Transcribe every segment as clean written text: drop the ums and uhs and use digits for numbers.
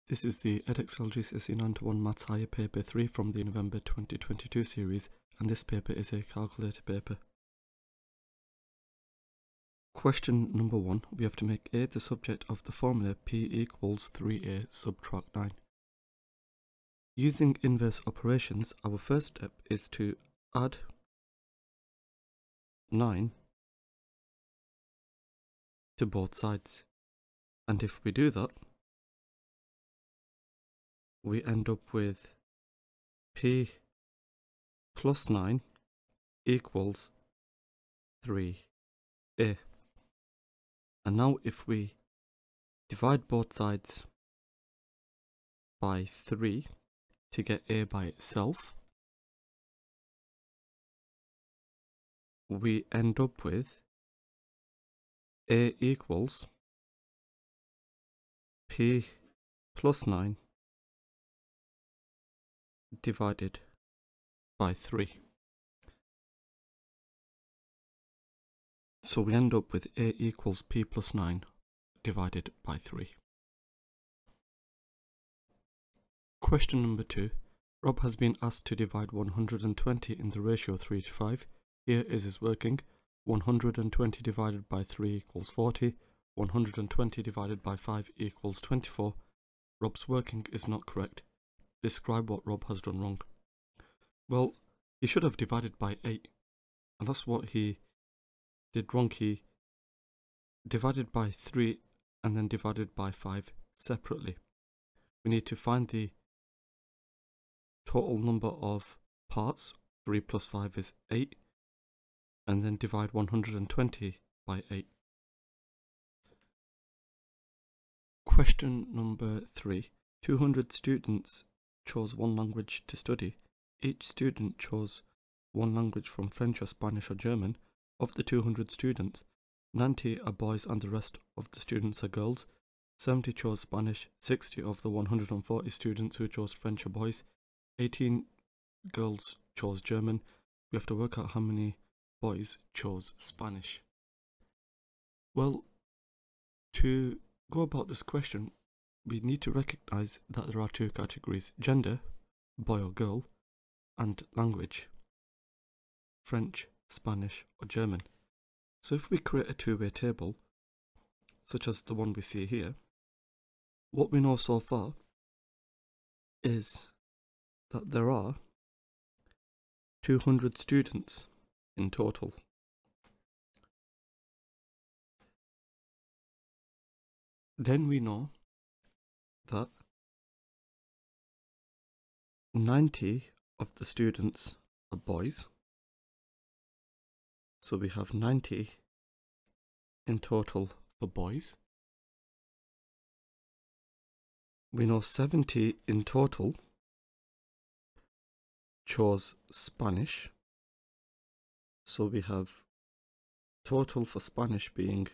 This is the EdExcel GCSE 9-1 Maths Higher Paper 3 from the November 2022 series, and this paper is a calculator paper. Question number 1, we have to make A the subject of the formula P equals 3A subtract 9. Using inverse operations, our first step is to add 9 to both sides, and if we do that, we end up with P plus 9 equals 3A. And now if we divide both sides by 3 to get A by itself, we end up with A equals P plus 9 divided by 3. So we end up with A equals P plus 9 divided by 3. Question number 2. Rob has been asked to divide 120 in the ratio 3 to 5. Here is his working. 120 divided by 3 equals 40. 120 divided by 5 equals 24. Rob's working is not correct. Describe what Rob has done wrong. Well, he should have divided by 8. And that's what he did wrong. He divided by 3 and then divided by 5 separately. We need to find the total number of parts. 3 plus 5 is 8. And then divide 120 by 8. Question number 3. 200 students chose one language to study. Each student chose one language from French or Spanish or German. Of the 200 students, 90 are boys and the rest of the students are girls. 70 chose Spanish, 60 of the 140 students who chose French are boys. 18 girls chose German. We have to work out how many boys chose Spanish. Well, to go about this question, we need to recognize that there are two categories: gender, boy or girl, and language, French, Spanish or German. So if we create a two-way table, such as the one we see here, what we know so far is that there are 200 students in total. Then we know that 90 of the students are boys. So we have 90 in total for boys. We know 70 in total chose Spanish. So we have total for Spanish being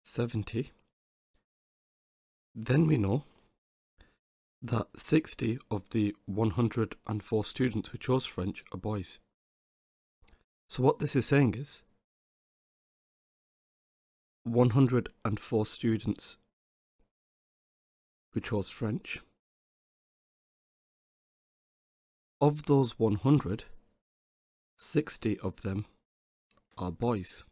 70. Then we know that 60 of the 104 students who chose French are boys. So what this is saying is 104 students who chose French. Of those 100, 60 of them are boys.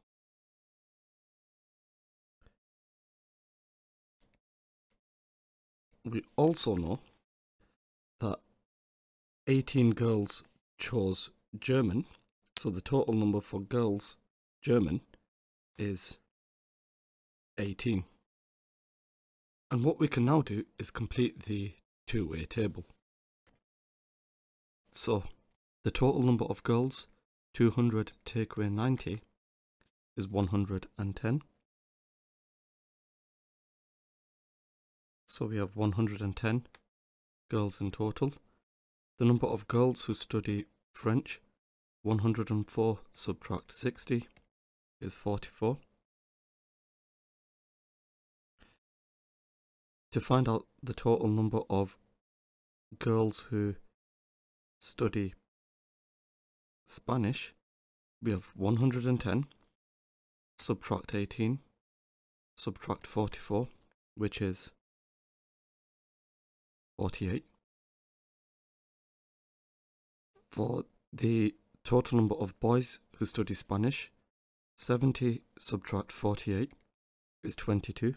We also know that 18 girls chose German. So the total number for girls German is 18. And what we can now do is complete the two-way table. So the total number of girls, 200 take away 90, is 110. So we have 110 girls in total. The number of girls who study French, 104 subtract 60 is 44. To find out the total number of girls who study Spanish, we have 110 subtract 18 subtract 44, which is 48. For the total number of boys who study Spanish, 70 subtract 48 is 22.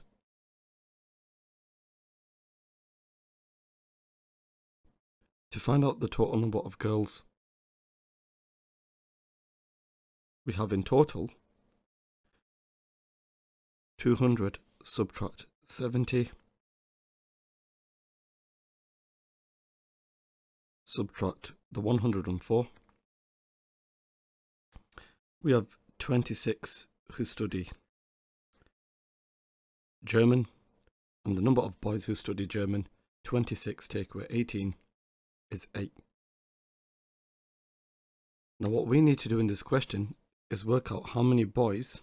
To find out the total number of girls we have in total, 200 subtract 70 subtract the 104. We have 26 who study German, and the number of boys who study German, 26 take away 18 is 8. Now what we need to do in this question is work out how many boys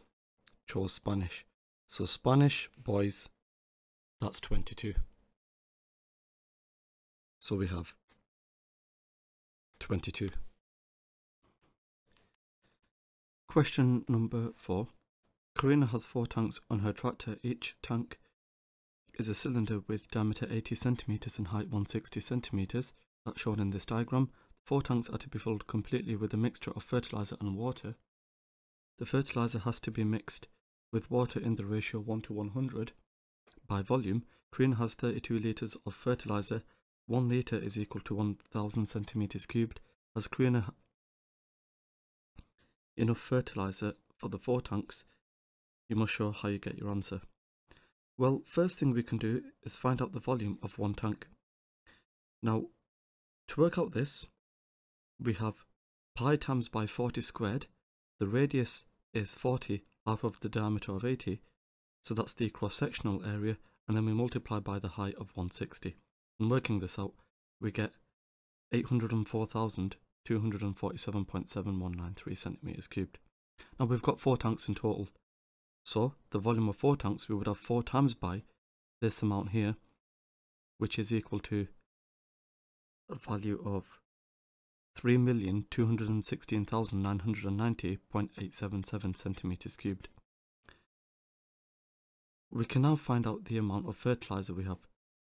chose Spanish. So Spanish boys, that's 22. So we have 22. Question number 4. Karina has 4 tanks on her tractor. Each tank is a cylinder with diameter 80 centimeters and height 160 centimeters. That's shown in this diagram. 4 tanks are to be filled completely with a mixture of fertilizer and water. The fertilizer has to be mixed with water in the ratio 1 to 100. By volume, Karina has 32 litres of fertilizer. 1 litre is equal to 1000 centimeters cubed. As Karina enough fertilizer for the 4 tanks, you must show how you get your answer. Well, first thing we can do is find out the volume of 1 tank. Now, to work out this, we have pi times by 40 squared. The radius is 40 half of the diameter of 80, so that's the cross-sectional area, and then we multiply by the height of 160. And working this out, we get 804,247.7193 centimeters cubed. Now we've got 4 tanks in total, so the volume of 4 tanks we would have 4 times by this amount here, which is equal to a value of 3,216,990.877 centimeters cubed. We can now find out the amount of fertilizer we have.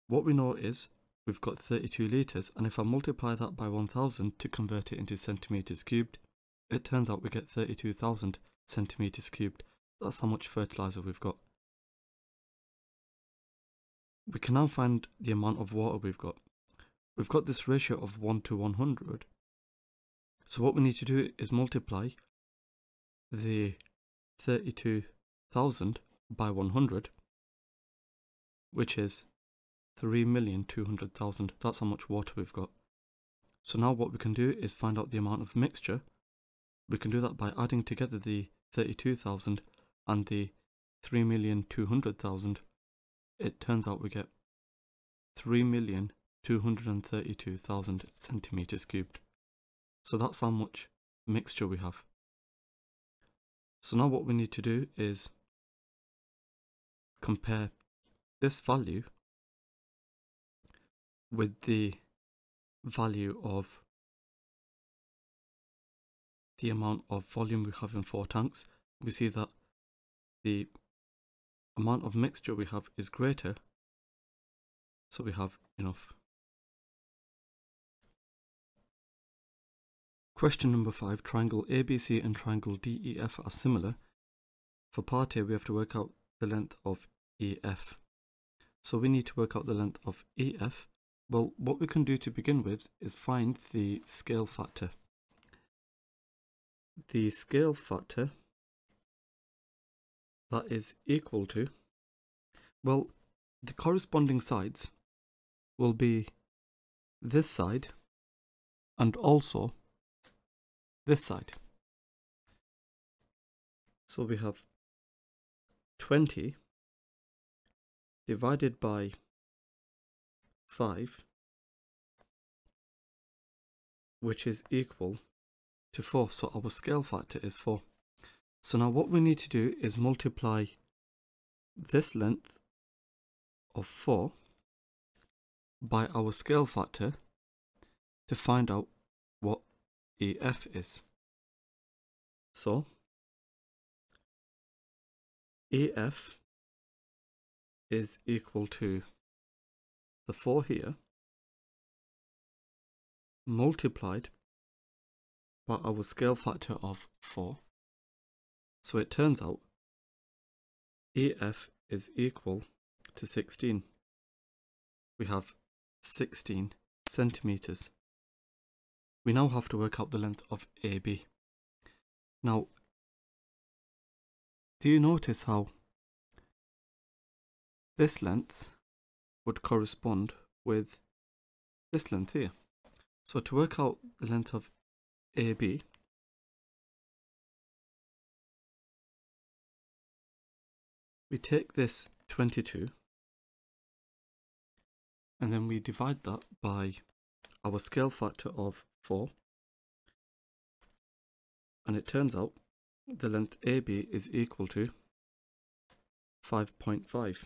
What we know is we've got 32 litres, and if I multiply that by 1000 to convert it into centimeters cubed, it turns out we get 32,000 centimeters cubed. That's how much fertilizer we've got. We can now find the amount of water we've got. We've got this ratio of 1 to 100. So what we need to do is multiply the 32,000 by 100, which is 3,200,000. That's how much water we've got. So now what we can do is find out the amount of mixture. We can do that by adding together the 32,000 and the 3,200,000. It turns out we get 3,232,000 centimeters cubed. So that's how much mixture we have. So now what we need to do is compare this value with the value of the amount of volume we have in 4 tanks. We see that the amount of mixture we have is greater, so we have enough. Question number 5. Triangle ABC and triangle DEF are similar. For part A, we have to work out the length of EF. So we need to work out the length of EF. Well, what we can do to begin with is find the scale factor. The scale factor that is equal to, well, the corresponding sides will be this side and also this side. So we have 20 divided by 5, which is equal to 4. So our scale factor is 4. So now what we need to do is multiply this length of 4 by our scale factor to find out what EF is. So EF is equal to the 4 here multiplied by our scale factor of 4. So it turns out EF is equal to 16. We have 16 centimeters. We now have to work out the length of AB. Now, do you notice how this length would correspond with this length here? So to work out the length of AB, we take this 22 and then we divide that by our scale factor of 4, and it turns out the length AB is equal to 5.5.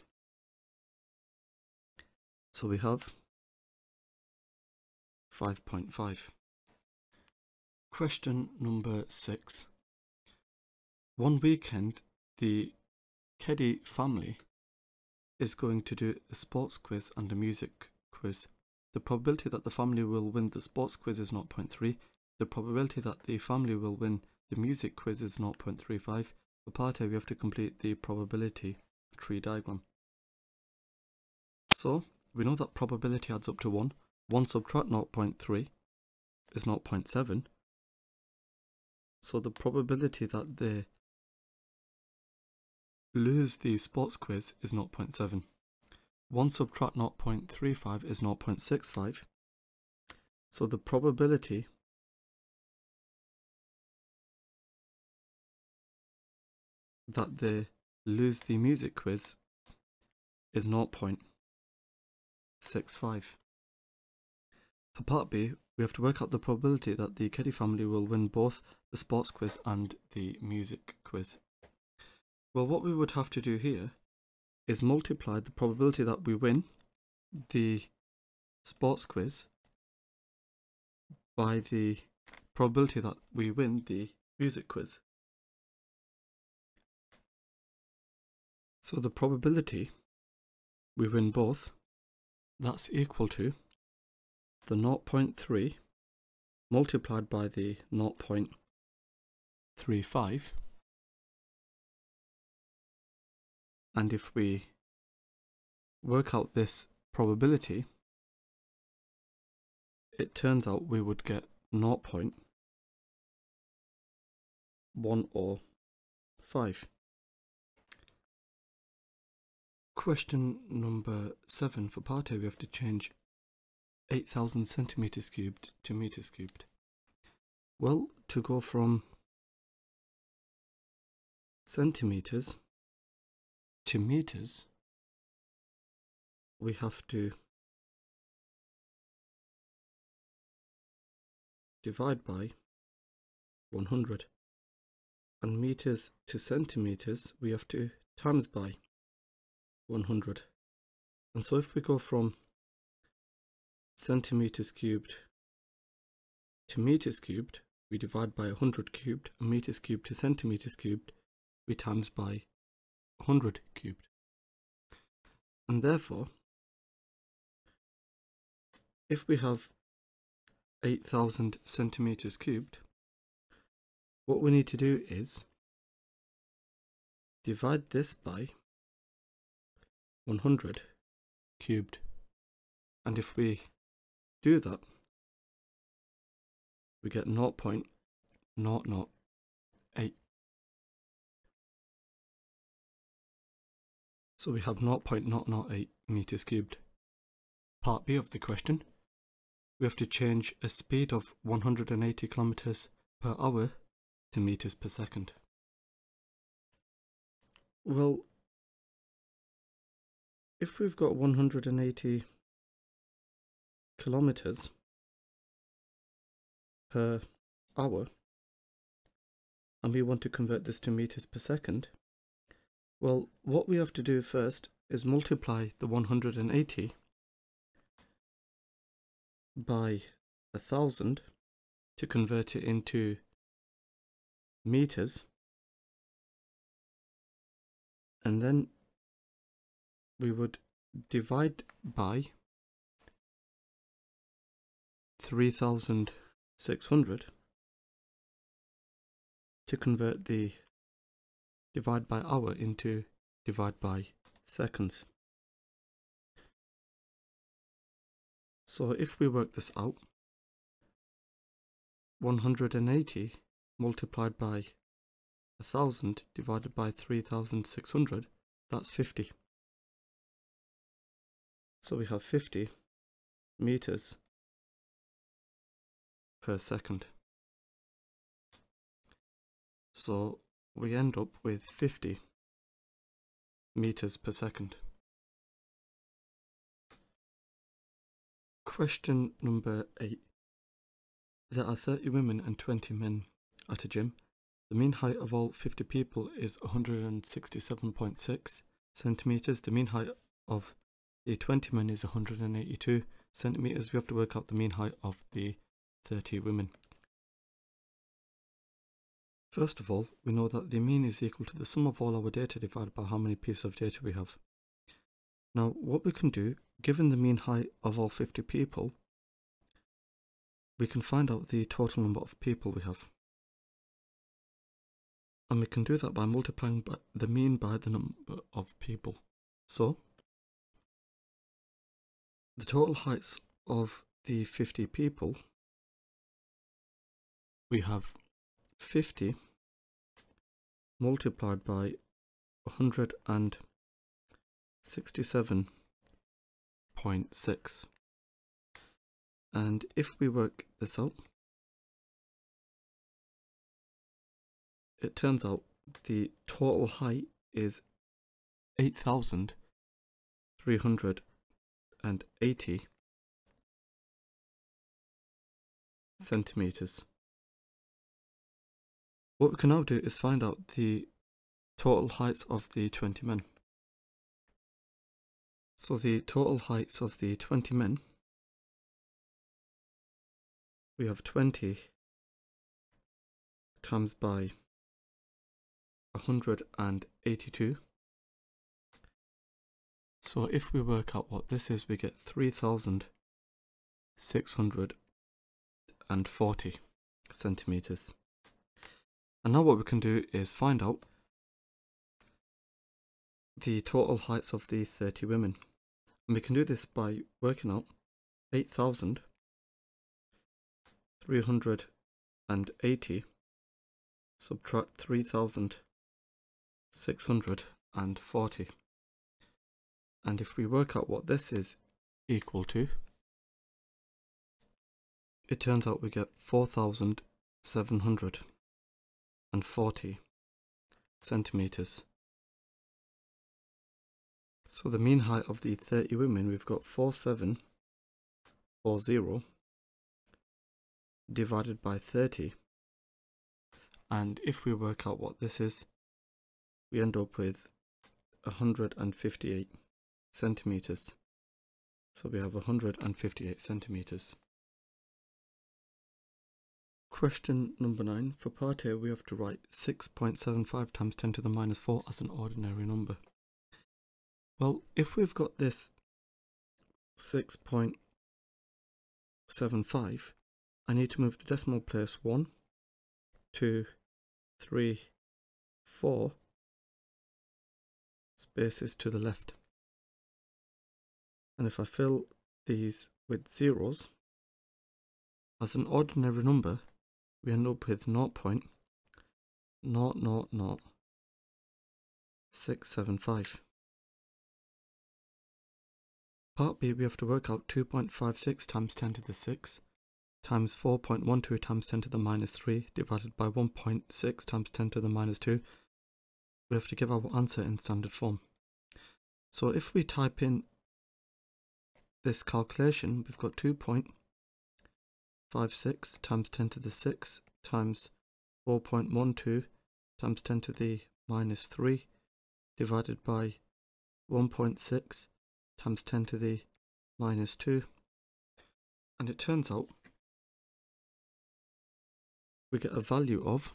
So we have 5.5. Question number 6. One weekend, the Keddy family is going to do a sports quiz and a music quiz. The probability that the family will win the sports quiz is 0.3. The probability that the family will win the music quiz is 0.35. For part A, we have to complete the probability tree diagram. So, we know that probability adds up to 1. 1 subtract 0.3 is 0.7. So the probability that they lose the sports quiz is 0.7. 1 subtract 0.35 is 0.65. So the probability that they lose the music quiz is 0.65. For part B, we have to work out the probability that the Keddy family will win both the sports quiz and the music quiz. Well, what we would have to do here is multiply the probability that we win the sports quiz by the probability that we win the music quiz. So the probability we win both, that's equal to the 0.3 multiplied by the 0.35. And if we work out this probability, it turns out we would get 0.105. Question number 7. For part A, we have to change 8,000 centimeters cubed to meters cubed. Well, to go from centimeters to meters, we have to divide by 100, and meters to centimeters we have to times by 100. And so if we go from centimeters cubed to meters cubed, we divide by 100 cubed, and meters cubed to centimeters cubed, we times by 100 cubed. And therefore, if we have 8,000 centimeters cubed, what we need to do is divide this by 100 cubed. And if we do that, we get 0.008. So we have 0.008 meters cubed. Part B of the question, we have to change a speed of 180 kilometers per hour to meters per second. Well, if we've got 180 kilometers per hour and we want to convert this to meters per second, well, what we have to do first is multiply the 180 by 1,000 to convert it into meters, and then we would divide by 3,600 to convert the divide by hour into divide by seconds. So if we work this out, 180 multiplied by 1,000 divided by 3,600, that's 50. So we have 50 meters per second. So we end up with 50 meters per second. Question number 8. There are 30 women and 20 men at a gym. The mean height of all 50 people is 167.6 centimeters. The mean height of the 20 men is 182 centimeters. We have to work out the mean height of the 30 women. First of all, we know that the mean is equal to the sum of all our data divided by how many pieces of data we have. Now, what we can do, given the mean height of all 50 people, we can find out the total number of people we have. And we can do that by multiplying the mean by the number of people. So, the total heights of the 50 people, we have 50 multiplied by 167.6. And if we work this out, it turns out the total height is 8,380 centimeters. What we can now do is find out the total heights of the 20 men. So the total heights of the 20 men, we have 20 times by 182. So if we work out what this is, we get 3,640 centimeters. And now what we can do is find out the total heights of the 30 women. And we can do this by working out 8,380 subtract 3,640. And if we work out what this is equal to, it turns out we get 4,740 centimeters. So the mean height of the 30 women, we've got 4,740 divided by 30. And if we work out what this is, we end up with 158 centimeters. So we have 158 centimeters. Question number 9. For part A, we have to write 6.75 times 10 to the minus 4 as an ordinary number. Well, if we've got this 6.75, I need to move the decimal place 1, 2, 3, 4 spaces to the left. And if I fill these with zeros, as an ordinary number, we end up with 0.0000675. Part B, we have to work out 2.56 times 10 to the 6 times 4.12 times 10 to the minus 3 divided by 1.6 times 10 to the minus 2. We have to give our answer in standard form. So if we type in this calculation, we've got 2.56 times 10 to the 6 times 4.12 times 10 to the minus 3 divided by 1.6 times 10 to the minus 2, and it turns out we get a value of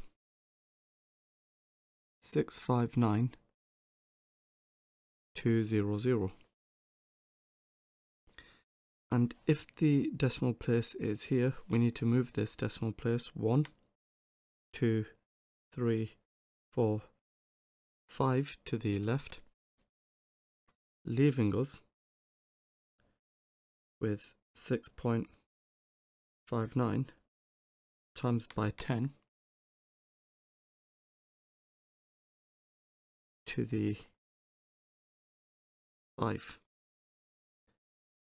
659,200. And if the decimal place is here, we need to move this decimal place 1, 2, 3, 4, 5 to the left, leaving us with 6.59 times by 10 to the 5.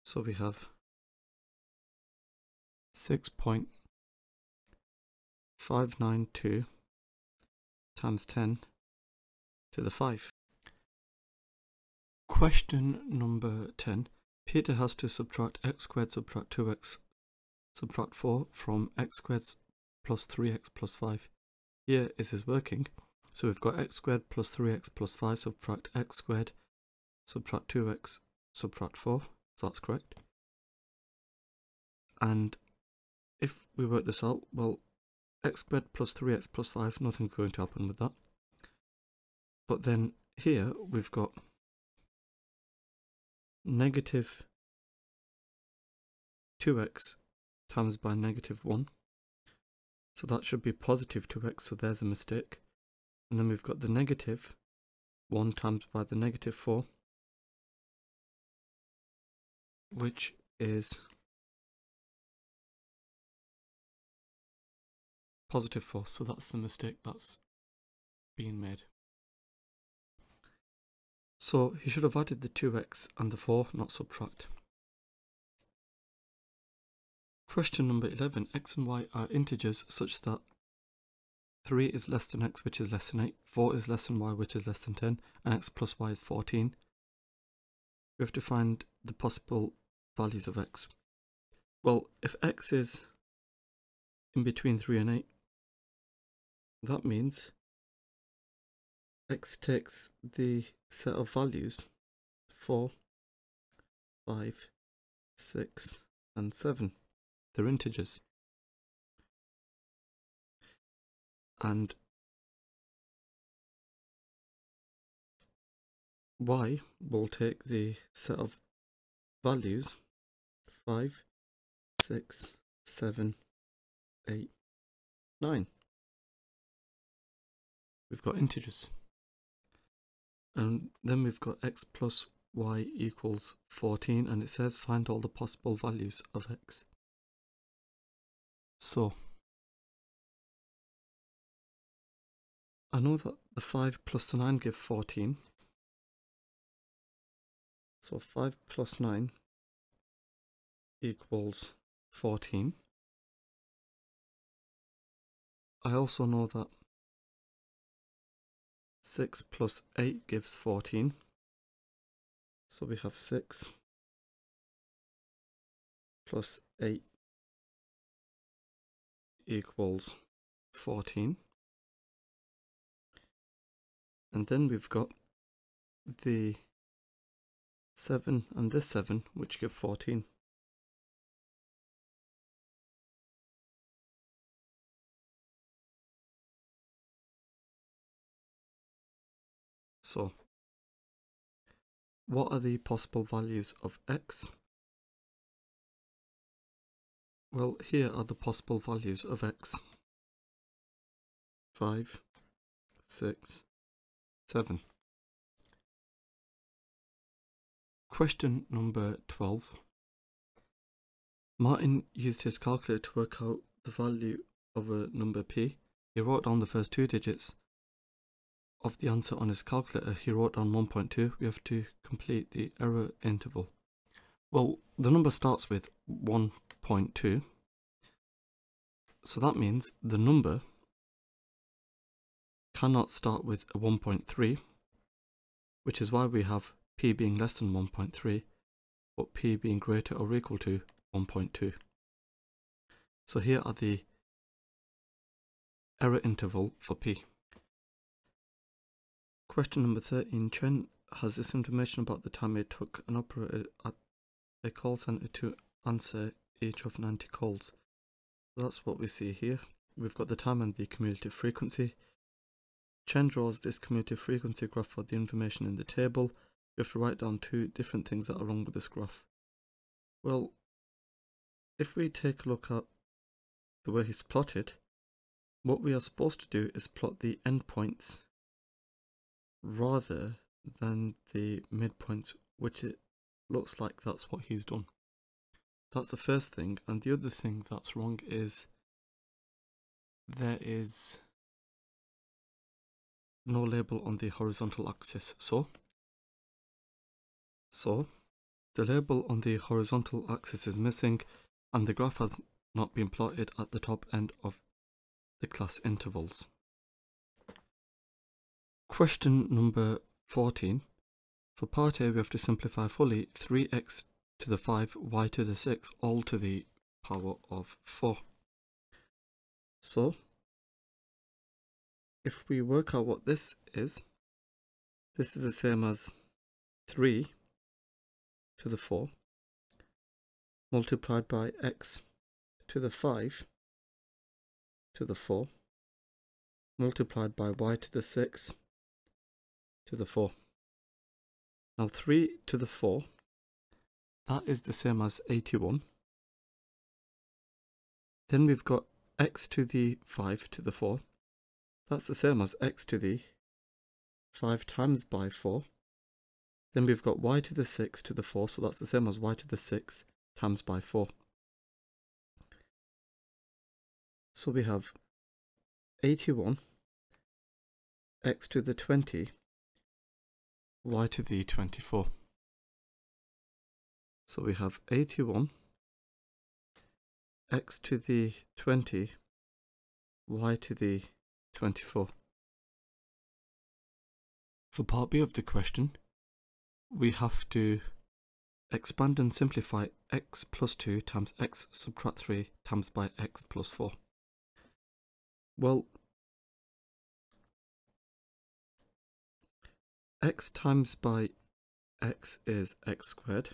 So we have 6.592 times 10 to the 5. Question number 10. Peter has to subtract x squared subtract 2x subtract 4 from x squared plus 3x plus 5. Here is his working. So we've got x squared plus 3x plus 5 subtract x squared subtract 2x subtract 4. So that's correct. And if we work this out, well, x squared plus 3x plus 5, nothing's going to happen with that. But then here we've got negative 2x times by negative 1. So that should be positive 2x, so there's a mistake. And then we've got the negative 1 times by the negative 4, which is positive 4. So that's the mistake that's being made. So he should have added the 2x and the 4, not subtract. Question number 11. X and y are integers such that 3 is less than x, which is less than 8, 4 is less than y, which is less than 10, and x plus y is 14. We have to find the possible values of x. Well, if x is in between 3 and 8, that means x takes the set of values 4, 5, 6, and 7. They're integers. And y will take the set of values 5, 6, 7, 8, 9. We've got integers. And then we've got x plus y equals 14, and it says find all the possible values of x. So I know that the 5 plus the 9 give 14. So 5 plus 9 equals 14. I also know that 6 plus 8 gives 14. So we have 6 plus 8 equals 14. And then we've got the 7 and this 7, which give 14. So, what are the possible values of x? Well, here are the possible values of x. 5, 6, 7. Question number 12. Martin used his calculator to work out the value of a number p. He wrote down the first 2 digits of the answer on his calculator. He wrote down 1.2. We have to complete the error interval. Well, the number starts with 1.2. So that means the number cannot start with a 1.3, which is why we have p being less than 1.3, but p being greater or equal to 1.2. So here are the error interval for p. Question number 13. Chen has this information about the time it took an operator at a call center to answer each of 90 calls. That's what we see here. We've got the time and the cumulative frequency. Chen draws this cumulative frequency graph for the information in the table. We have to write down 2 different things that are wrong with this graph. Well, if we take a look at the way he's plotted, what we are supposed to do is plot the endpoints rather than the midpoints, which it looks like that's what he's done. That's the first thing, and the other thing that's wrong is there is no label on the horizontal axis. So the label on the horizontal axis is missing, and the graph has not been plotted at the top end of the class intervals. Question number 14. For part A, we have to simplify fully 3x to the 5, y to the 6, all to the power of 4. So, if we work out what this is the same as 3 to the 4 multiplied by x to the 5 to the 4 multiplied by y to the 6 to the 4. Now 3 to the 4, that is the same as 81. Then we've got x to the 5 to the 4. That's the same as x to the 5 times by 4. Then we've got y to the 6 to the 4, so that's the same as y to the 6 times by 4. So we have 81, x to the 20, y to the 24. So we have 81, x to the 20, y to the 24. For part B of the question, we have to expand and simplify x plus 2 times x subtract 3 times by x plus 4. Well, x times by x is x squared.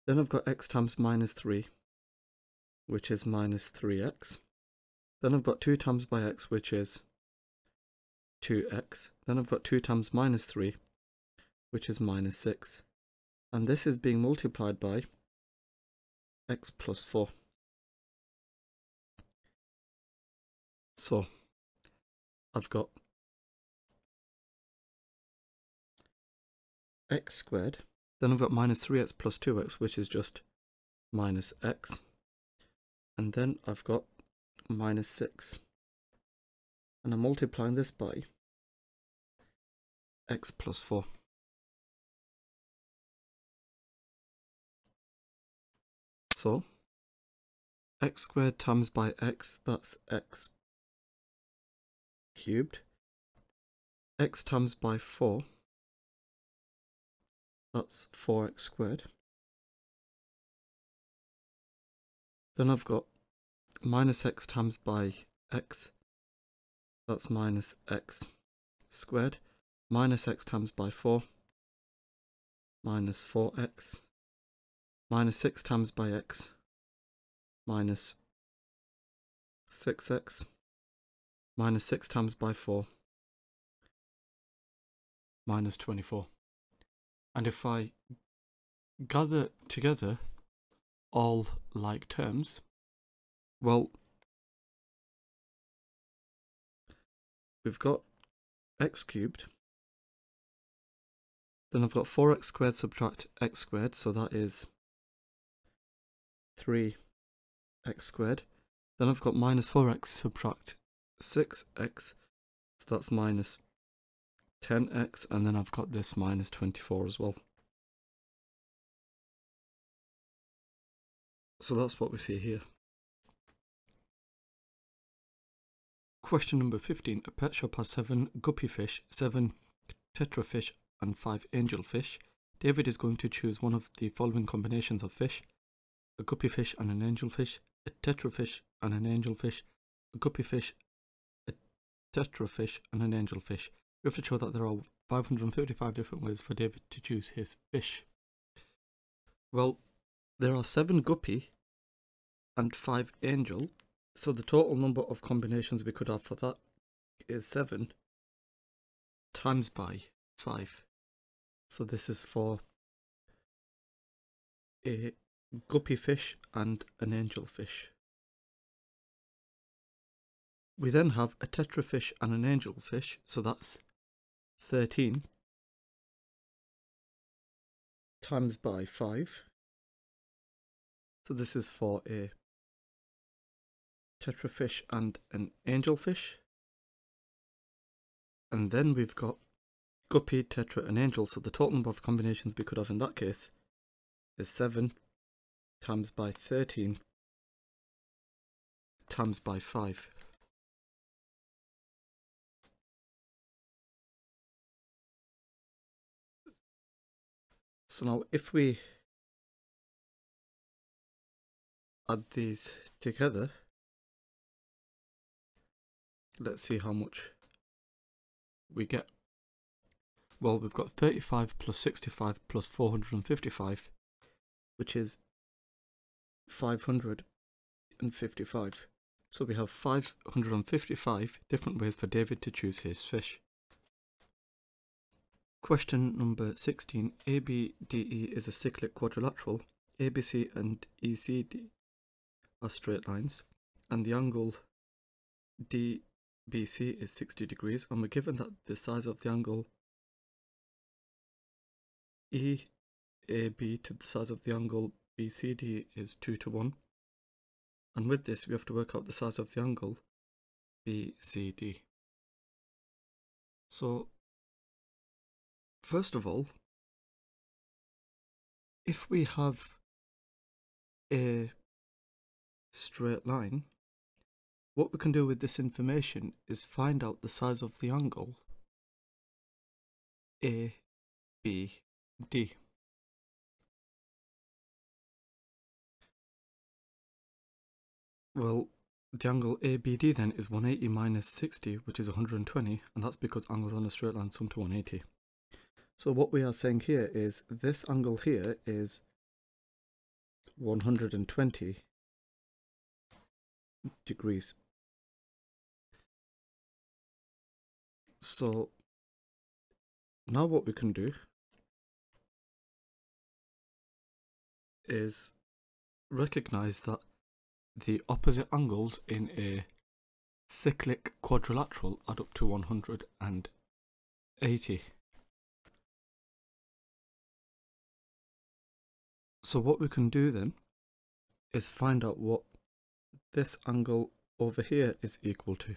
Then I've got x times minus 3, which is minus 3x. Then I've got 2 times by x, which is 2x. Then I've got 2 times minus 3, which is minus 6. And this is being multiplied by x plus 4. So I've got x squared. Then I've got minus 3x plus 2x, which is just minus x. And then I've got minus 6. And I'm multiplying this by x plus 4. So x squared times by x, that's x cubed. X times by 4, that's 4x squared. Then I've got minus x times by x, that's minus x squared. Minus x times by 4, minus 4x. Minus 6 times by x, minus 6x. Minus 6 times by 4, minus 24. And if I gather together all like terms, well, we've got x cubed. Then I've got 4x squared subtract x squared, so that is 3x squared. Then I've got minus 4x subtract 6x, so that's minus 10x, and then I've got this minus 24 as well. So that's what we see here. Question number 15. A pet shop has 7 guppy fish, 7 tetra fish, and 5 angel fish. David is going to choose one of the following combinations of fish: a guppy fish and an angel fish, a tetra fish and an angel fish, a guppy fish, a tetra fish, and an angel fish. We have to show that there are 535 different ways for David to choose his fish. Well, there are 7 guppy and 5 angel, so the total number of combinations we could have for that is 7 times by 5. So this is for a guppy fish and an angelfish. We then have a tetrafish and an angelfish, so that's 13 times by 5. So this is for a tetrafish and an angelfish. And then we've got guppy, tetra and angel, so the total number of combinations we could have in that case is 7 times by 13 times by 5. So now if we add these together, let's see how much we get. Well, we've got 35 plus 65 plus 455, which is 555. So we have 555 different ways for David to choose his fish. Question number 16. ABDE is a cyclic quadrilateral. ABC and ECD are straight lines, and the angle DBC is 60 degrees, and we're given that the size of the angle EAB to the size of the angle BCD is 2 to 1. And with this, we have to work out the size of the angle BCD. So, first of all, if we have a straight line, what we can do with this information is find out the size of the angle ABD. Well, the angle ABD then is 180 minus 60, which is 120, and that's because angles on a straight line sum to 180. So what we are saying here is this angle here is 120 degrees. So now what we can do is recognize that the opposite angles in a cyclic quadrilateral add up to 180. So what we can do then is find out what this angle over here is equal to.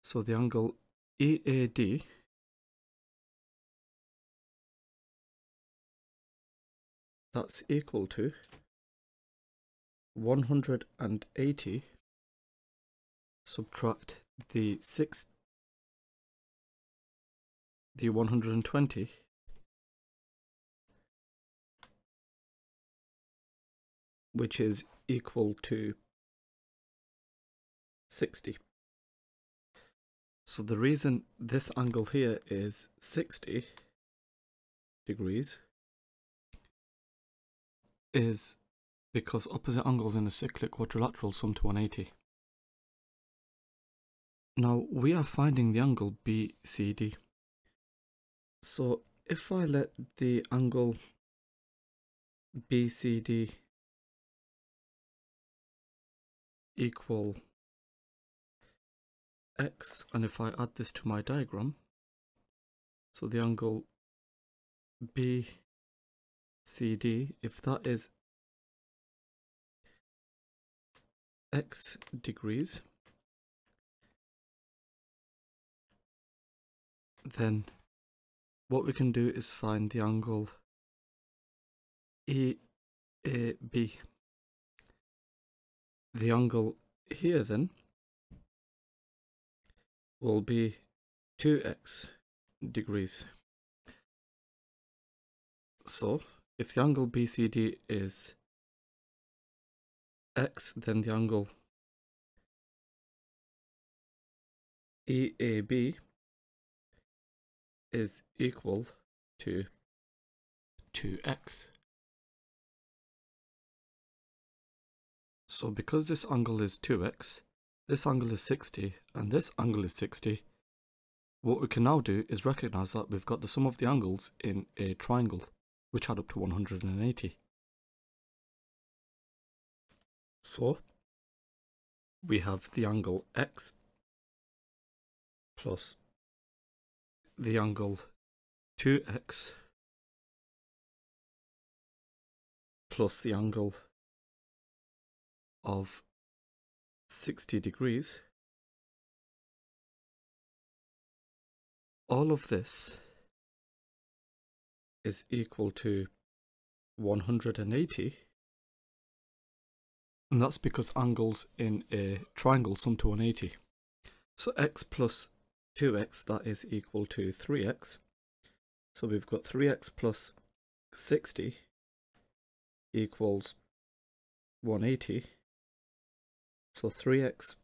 So the angle EAD that's equal to 180 subtract the 120 which is equal to 60. So the reason this angle here is 60 degrees is because opposite angles in a cyclic quadrilateral sum to 180. Now we are finding the angle BCD. So if I let the angle BCD equal x, and if I add this to my diagram, so the angle BCD, if that is x degrees, then what we can do is find the angle EAB. The angle here then will be 2x degrees. So if the angle BCD is x, then the angle EAB is equal to 2x. So because this angle is 2x, this angle is 60, and this angle is 60, what we can now do is recognize that we've got the sum of the angles in a triangle, which add up to 180. So we have the angle x plus the angle 2x plus the angle of 60 degrees. All of this is equal to 180, and that's because angles in a triangle sum to 180. So x plus 2x, that is equal to 3x. So we've got 3x plus 60 equals 180. So 3x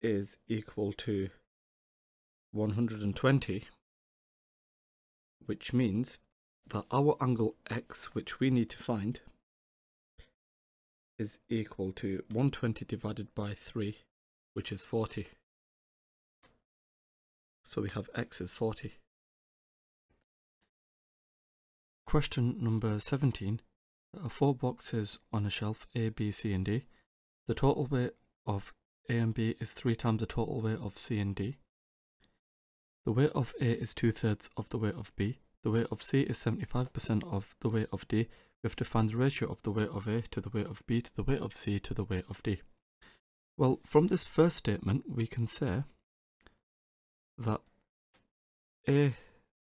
is equal to 120, which means that our angle x, which we need to find, is equal to 120 divided by 3, which is 40. So we have x is 40. Question number 17. There are 4 boxes on a shelf A, B, C and D. The total weight of A and B is 3 times the total weight of C and D. The weight of A is 2/3 of the weight of B. The weight of C is 75% of the weight of D. We have to find the ratio of the weight of A to the weight of B to the weight of C to the weight of D. Well, from this first statement, we can say that A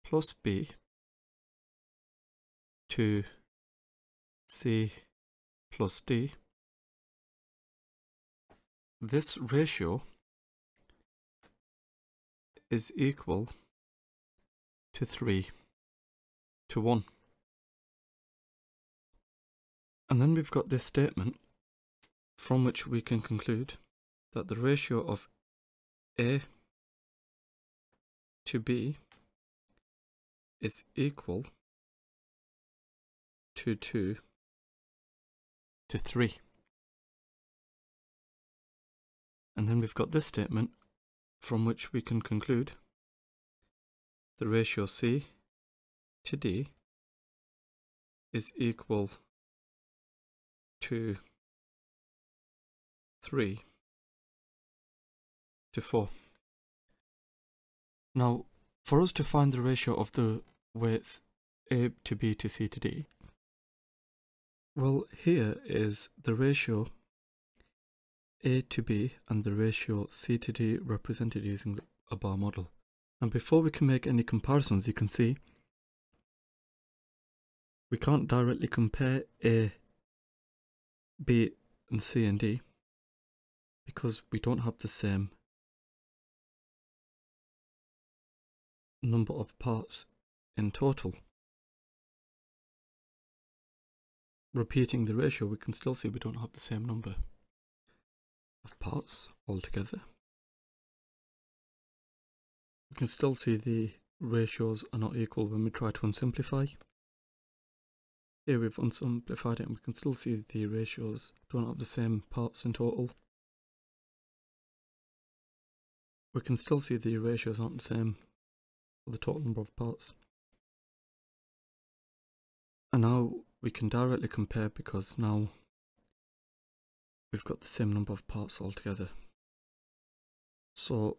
plus B to C plus D, this ratio is equal to 3 to 1. And then we've got this statement from which we can conclude that the ratio of A to B is equal to 2 to 3. And then we've got this statement from which we can conclude the ratio C to D is equal to 3 to 4. Now, for us to find the ratio of the weights A to B to C to D, well, here is the ratio A to B and the ratio C to D represented using a bar model. And before we can make any comparisons, you can see we can't directly compare A, B and C and D because we don't have the same number of parts in total. Repeating the ratio, we can still see we don't have the same number of parts altogether. We can still see the ratios are not equal when we try to unsimplify. Here we've unsimplified it and we can still see the ratios don't have the same parts in total. We can still see the ratios aren't the same for the total number of parts. And now we can directly compare because now we've got the same number of parts altogether. So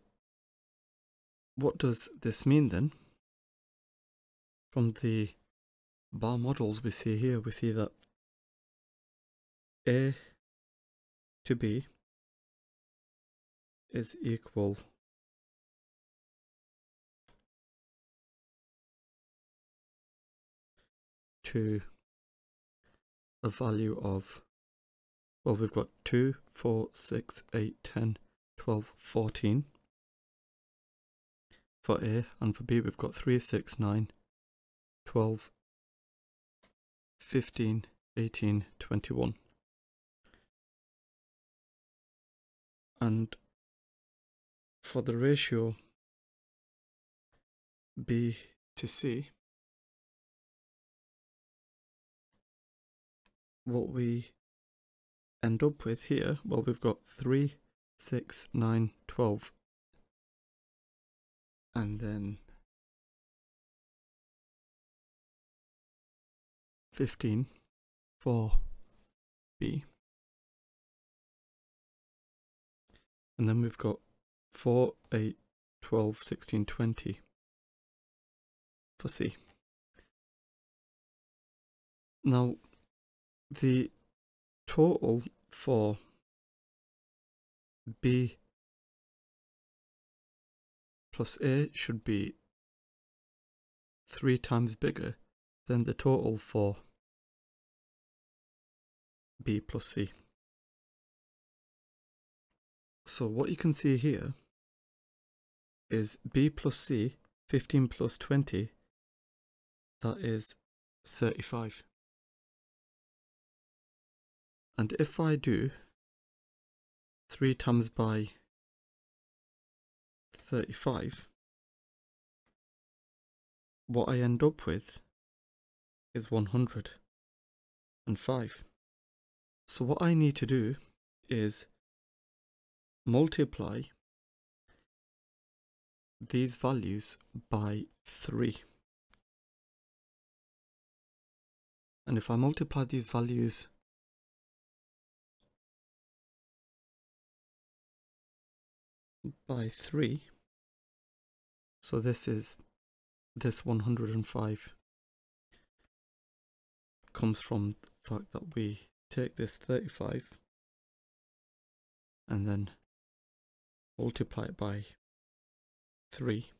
what does this mean then? From the bar models we see here, we see that A to B is equal to a value of, well, we've got 2, 4, 6, 8, 10, 12, 14 for A, and for B we've got 3, 6, 9, 12, 15, 18, 21. And for the ratio B to C, what we end up with here, well, we've got 3, 6, 9, 12, and then 15 for B. And then we've got 4, 8, 12, 16, 20 for C. Now, the total for B plus A should be 3 times bigger than the total for B plus C. So what you can see here is B plus C, 15 plus 20, that is 35. And if I do 3 times by 35, what I end up with is 105. So what I need to do is multiply these values by 3. And if I multiply these values by 3, so this 105 comes from the fact that we take this 35 and then multiply it by 3,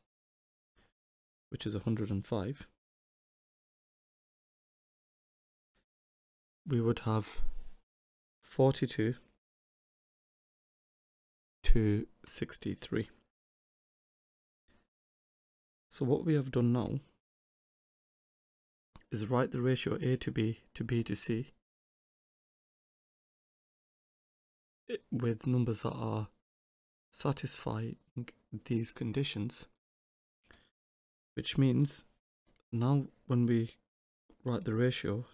which is 105, we would have 42 to 63. So what we have done now is write the ratio A to B to C with numbers that are satisfying these conditions, which means now when we write the ratio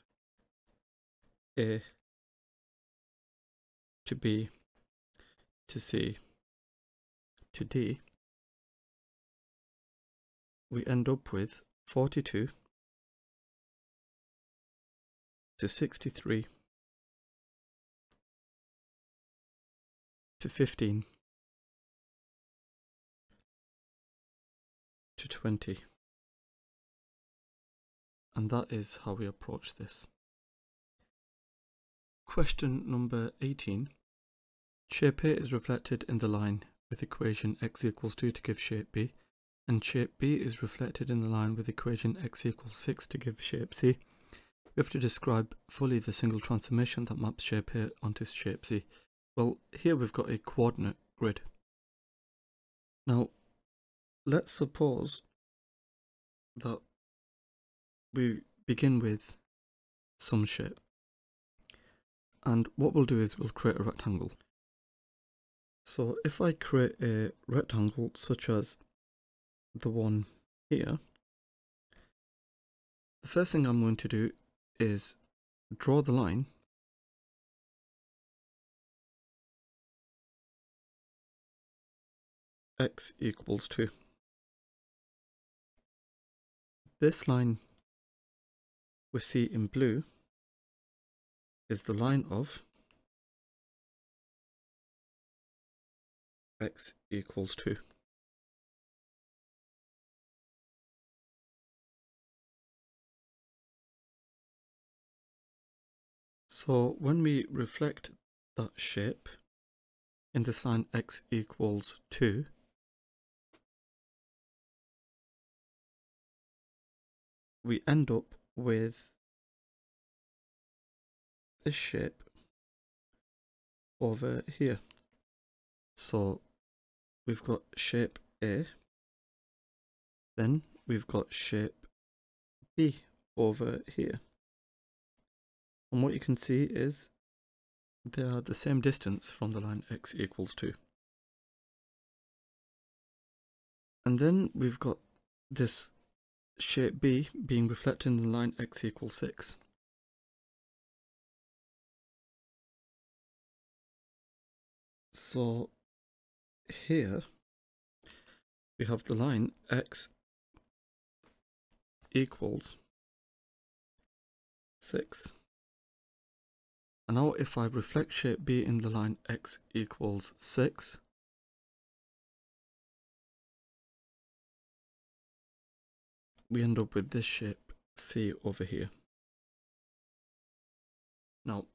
A to B to C to D, we end up with 42 to 63 to 15 to 20. And that is how we approach this. Question number 18. Shape A is reflected in the line with equation x equals 2 to give shape B, and shape B is reflected in the line with equation x equals 6 to give shape C. We have to describe fully the single transformation that maps shape A onto shape C. Well, here we've got a coordinate grid. Now, let's suppose that we begin with some shape. And what we'll do is we'll create a rectangle. So if I create a rectangle such as the one here, the first thing I'm going to do is draw the line x equals 2. This line we see in blue is the line of x equals 2. So when we reflect that shape in this line x equals 2, we end up with this shape over here. So we've got shape A, then we've got shape B over here. And what you can see is they are the same distance from the line x equals 2. And then we've got this shape B being reflected in the line x equals 6. So here we have the line x equals 6. And now if I reflect shape B in the line x equals 6, we end up with this shape C over here. Now,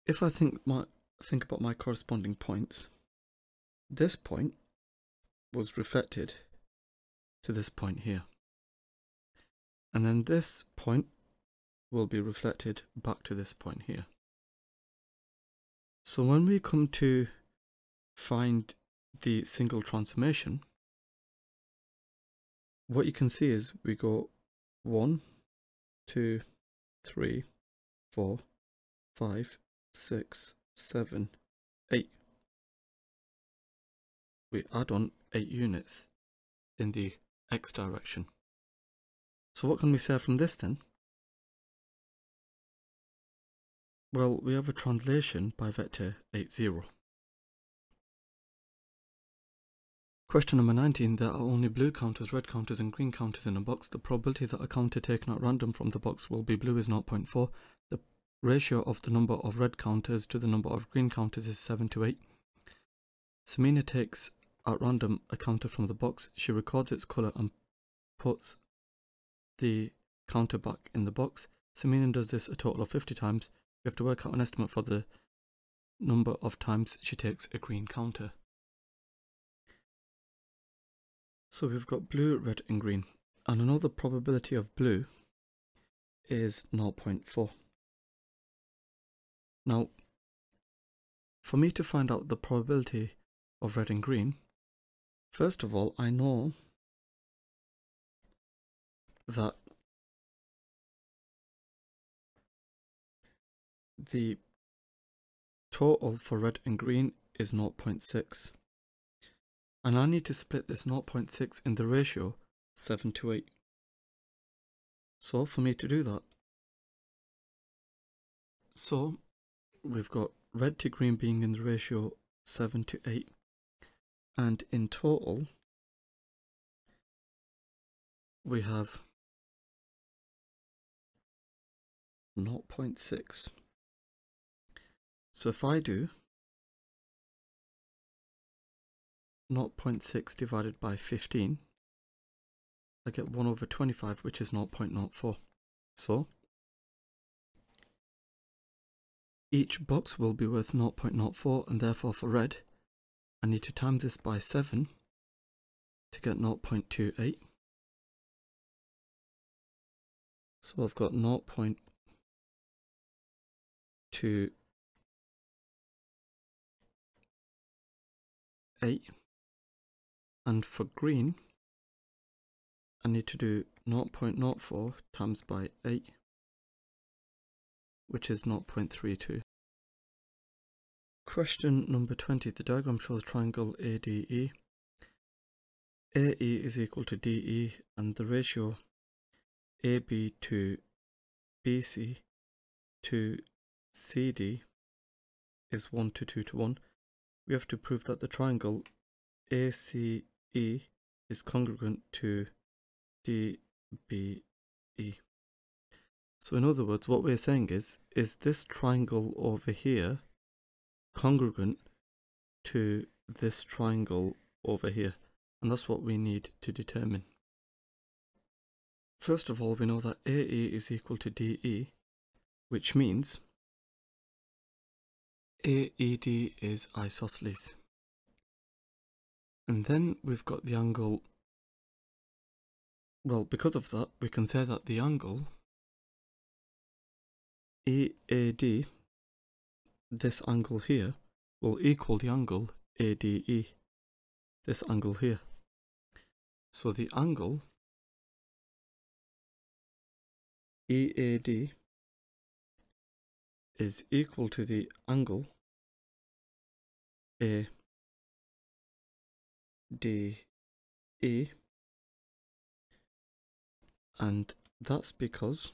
if I think about my corresponding points, this point was reflected to this point here. And then this point will be reflected back to this point here. So when we come to find the single transformation, what you can see is we go 1, 2, 3, 4, 5, 6, 7, 8. We add on 8 units in the x direction. So what can we say from this then? Well, we have a translation by vector 8, 0. Question number 19. There are only blue counters, red counters and green counters in a box. The probability that a counter taken at random from the box will be blue is 0.4. The ratio of the number of red counters to the number of green counters is 7 to 8. Samina takes at random a counter from the box. She records its colour and puts the counter back in the box. Samina does this a total of 50 times. We have to work out an estimate for the number of times she takes a green counter. So we've got blue, red and green. And I know the probability of blue is 0.4. Now, for me to find out the probability of red and green, first of all, I know that the total for red and green is 0.6. And I need to split this 0.6 in the ratio 7 to 8. So for me to do that, so we've got red to green being in the ratio 7 to 8. And in total, we have 0.6. So if I do 0.6 divided by 15, I get 1 over 25, which is 0.04. So each box will be worth 0.04, and therefore for red, I need to times this by 7 to get 0.28. So I've got 0.28. And for green, I need to do 0.04 times by 8, which is 0.32. Question number 20. The diagram shows triangle ADE. AE is equal to DE, and the ratio AB to BC to CD is 1 to 2 to 1. We have to prove that the triangle ACE is congruent to DBE. So in other words, what we're saying is this triangle over here congruent to this triangle over here? And that's what we need to determine. First of all, we know that AE is equal to DE, which means AED is isosceles. And then we've got the angle, well, because of that, we can say that the angle EAD, this angle here, will equal the angle ADE, this angle here. So the angle EAD is equal to the angle ADE, and that's because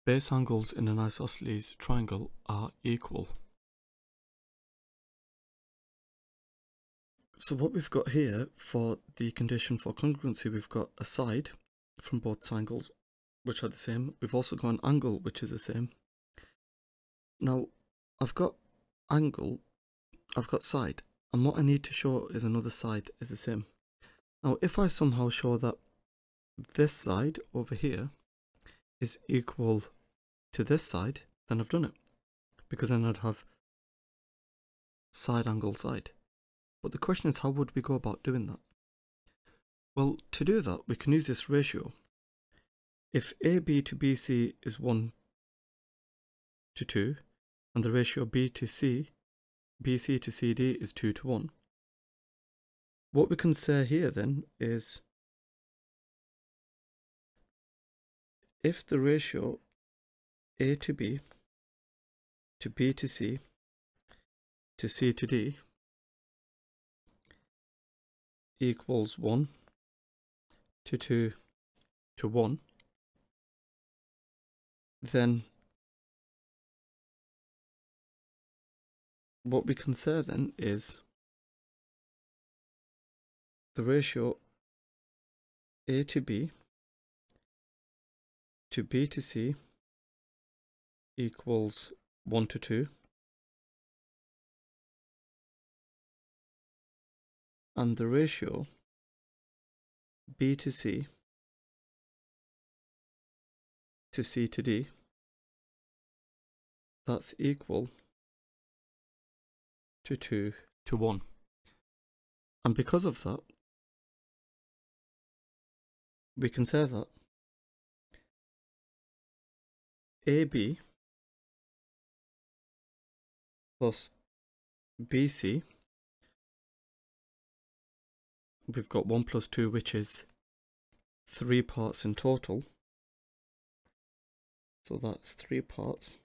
base angles in an isosceles triangle are equal. So what we've got here for the condition for congruency, we've got a side from both angles which are the same. We've also got an angle which is the same. Now I've got angle, I've got side, and what I need to show is another side is the same. Now if I somehow show that this side over here is equal to this side, then I've done it. Because then I'd have side angle side. But the question is, how would we go about doing that? Well, to do that, we can use this ratio. If AB to BC is 1 to 2, and the ratio BC to CD is 2 to 1, what we can say here then is, if the ratio A to B to C to C to D equals 1 to 2 to 1, then what we can say then is the ratio A to B to C equals 1 to 2, and the ratio B to C to D, that's equal to 2 to 1. And because of that, we can say that AB plus BC, we've got 1 plus 2, which is 3 parts in total. So that's 3 parts.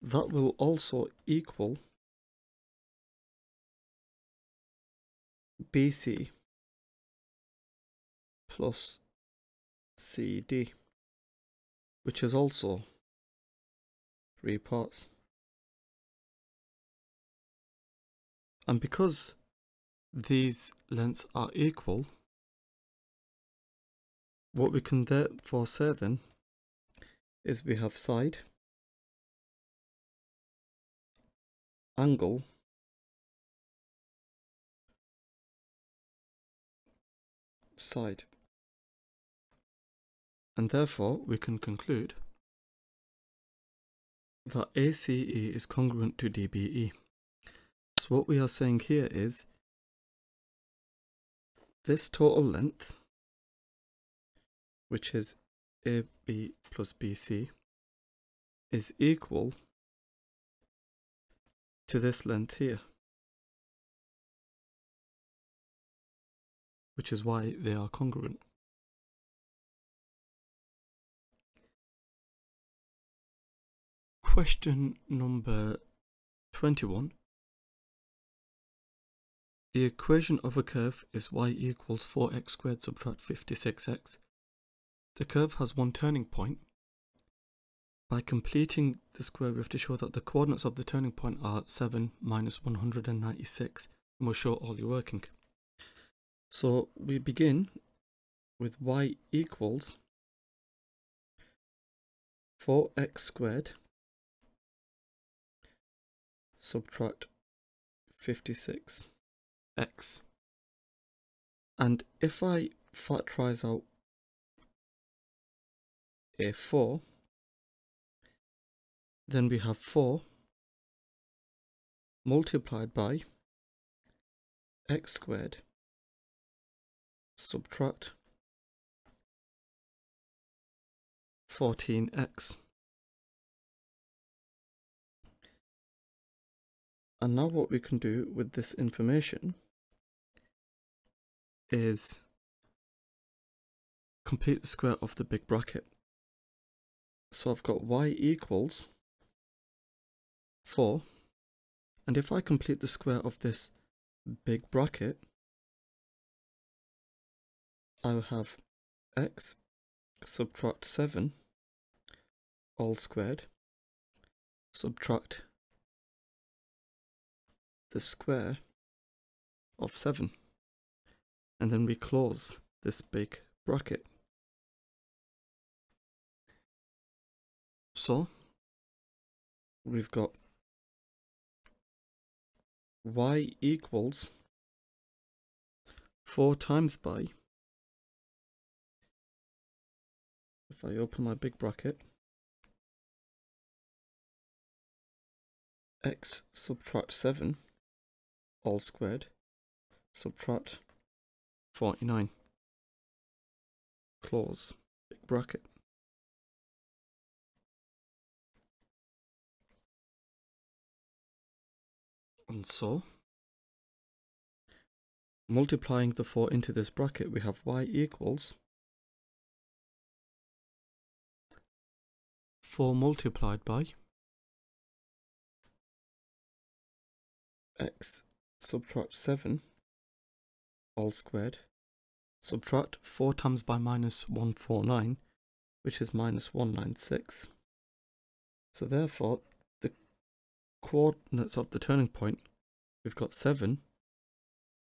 That will also equal BC plus CD, which is also 3 parts. And because these lengths are equal, what we can therefore say then is we have side, angle, side. And therefore we can conclude that ACE is congruent to DBE. So what we are saying here is this total length, which is AB plus BC, is equal to this length here, which is why they are congruent. Question number 21. The equation of a curve is y equals 4x squared subtract 56x. The curve has one turning point. By completing the square, we have to show that the coordinates of the turning point are 7 minus 196, and we'll show all your working. So we begin with y equals 4x squared subtract 56x. And if I factorize out a 4, then we have 4 multiplied by x squared subtract 14x. And now what we can do with this information is complete the square of the big bracket. So I've got y equals 4, and if I complete the square of this big bracket, I'll have x subtract 7 all squared subtract the square of 7, and then we close this big bracket. So we've got y equals 4 times by, if I open my big bracket, x subtract 7 all squared subtract 49, close big bracket. And so, multiplying the 4 into this bracket, we have y equals 4 multiplied by x subtract 7 all squared subtract 4 times by minus 149, which is minus 196. So therefore, the coordinates of the turning point, we've got 7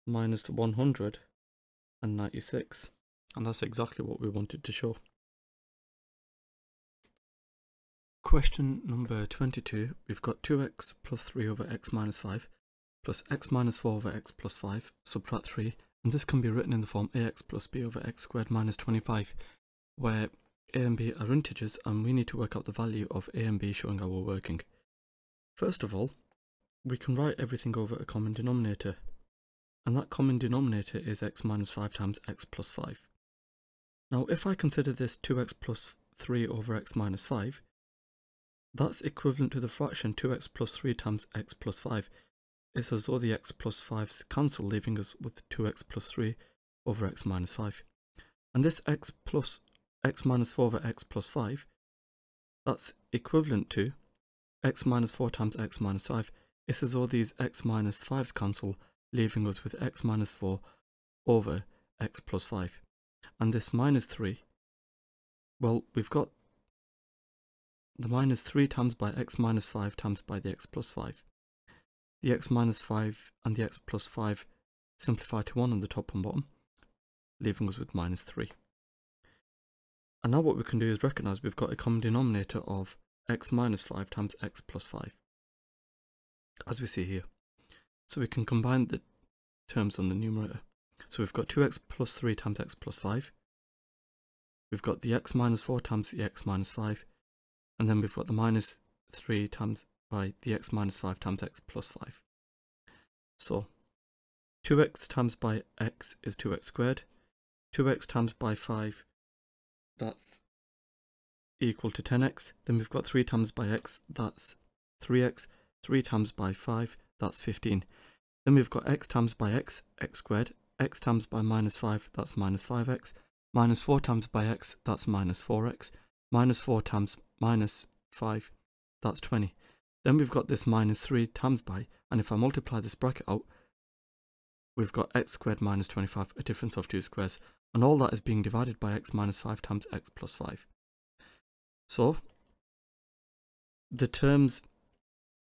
minus 196, and that's exactly what we wanted to show. Question number 22, we've got 2x plus 3 over x minus 5 plus x minus 4 over x plus 5, subtract 3, and this can be written in the form ax plus b over x squared minus 25, where a and b are integers and we need to work out the value of a and b showing our working. First of all, we can write everything over a common denominator, and that common denominator is x minus 5 times x plus 5. Now if I consider this 2x plus 3 over x minus 5, that's equivalent to the fraction 2x plus 3 times x plus 5. It's as though the x plus 5's cancel, leaving us with 2x plus 3 over x minus 5. And this x minus 4 over x plus 5, that's equivalent to x minus 4 times x minus 5. It's as though these x minus 5's cancel, leaving us with x minus 4 over x plus 5. And this minus 3, well, we've got the minus 3 times by x minus 5 times by the x plus 5. The x minus 5 and the x plus 5 simplify to 1 on the top and bottom, leaving us with minus 3. And now what we can do is recognise we've got a common denominator of x minus 5 times x plus 5, as we see here. So we can combine the terms on the numerator. So we've got 2x plus 3 times x plus 5. We've got the x minus 4 times the x minus 5. And then we've got the minus 3 times by the x minus 5 times x plus 5. So 2x times by x is 2x squared. 2x times by 5, that's equal to 10x. Then we've got 3 times by x, that's 3x. 3 times by 5, that's 15. Then we've got x times by x, x squared. X times by minus 5, that's minus 5x. Minus 4 times by x, that's minus 4x. Minus 4 times minus 5, that's 20. Then we've got this minus 3 times by, and if I multiply this bracket out, we've got x squared minus 25, a difference of 2 squares. And all that is being divided by x minus 5 times x plus 5. So the terms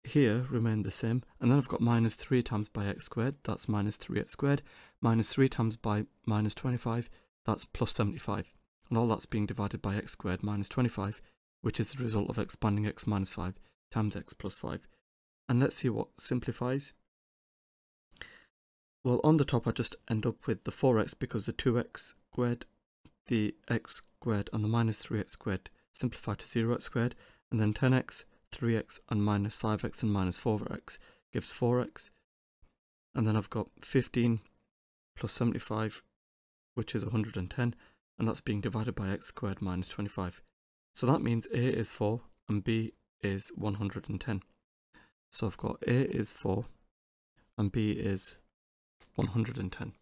here remain the same, and then I've got minus 3 times by x squared, that's minus 3x squared. Minus 3 times by minus 25, that's plus 75. And all that's being divided by x squared minus 25, which is the result of expanding x minus 5 times x plus 5. And let's see what simplifies. Well, on the top I just end up with the 4x because the 2x squared, the x squared and the minus 3x squared simplify to 0x squared, and then 10x, 3x and minus 5x and minus 4x gives 4x. And then I've got 15 plus 75, which is 110, and that's being divided by x squared minus 25. So that means a is 4 and b is 110. So I've got a is 4 and b is 110.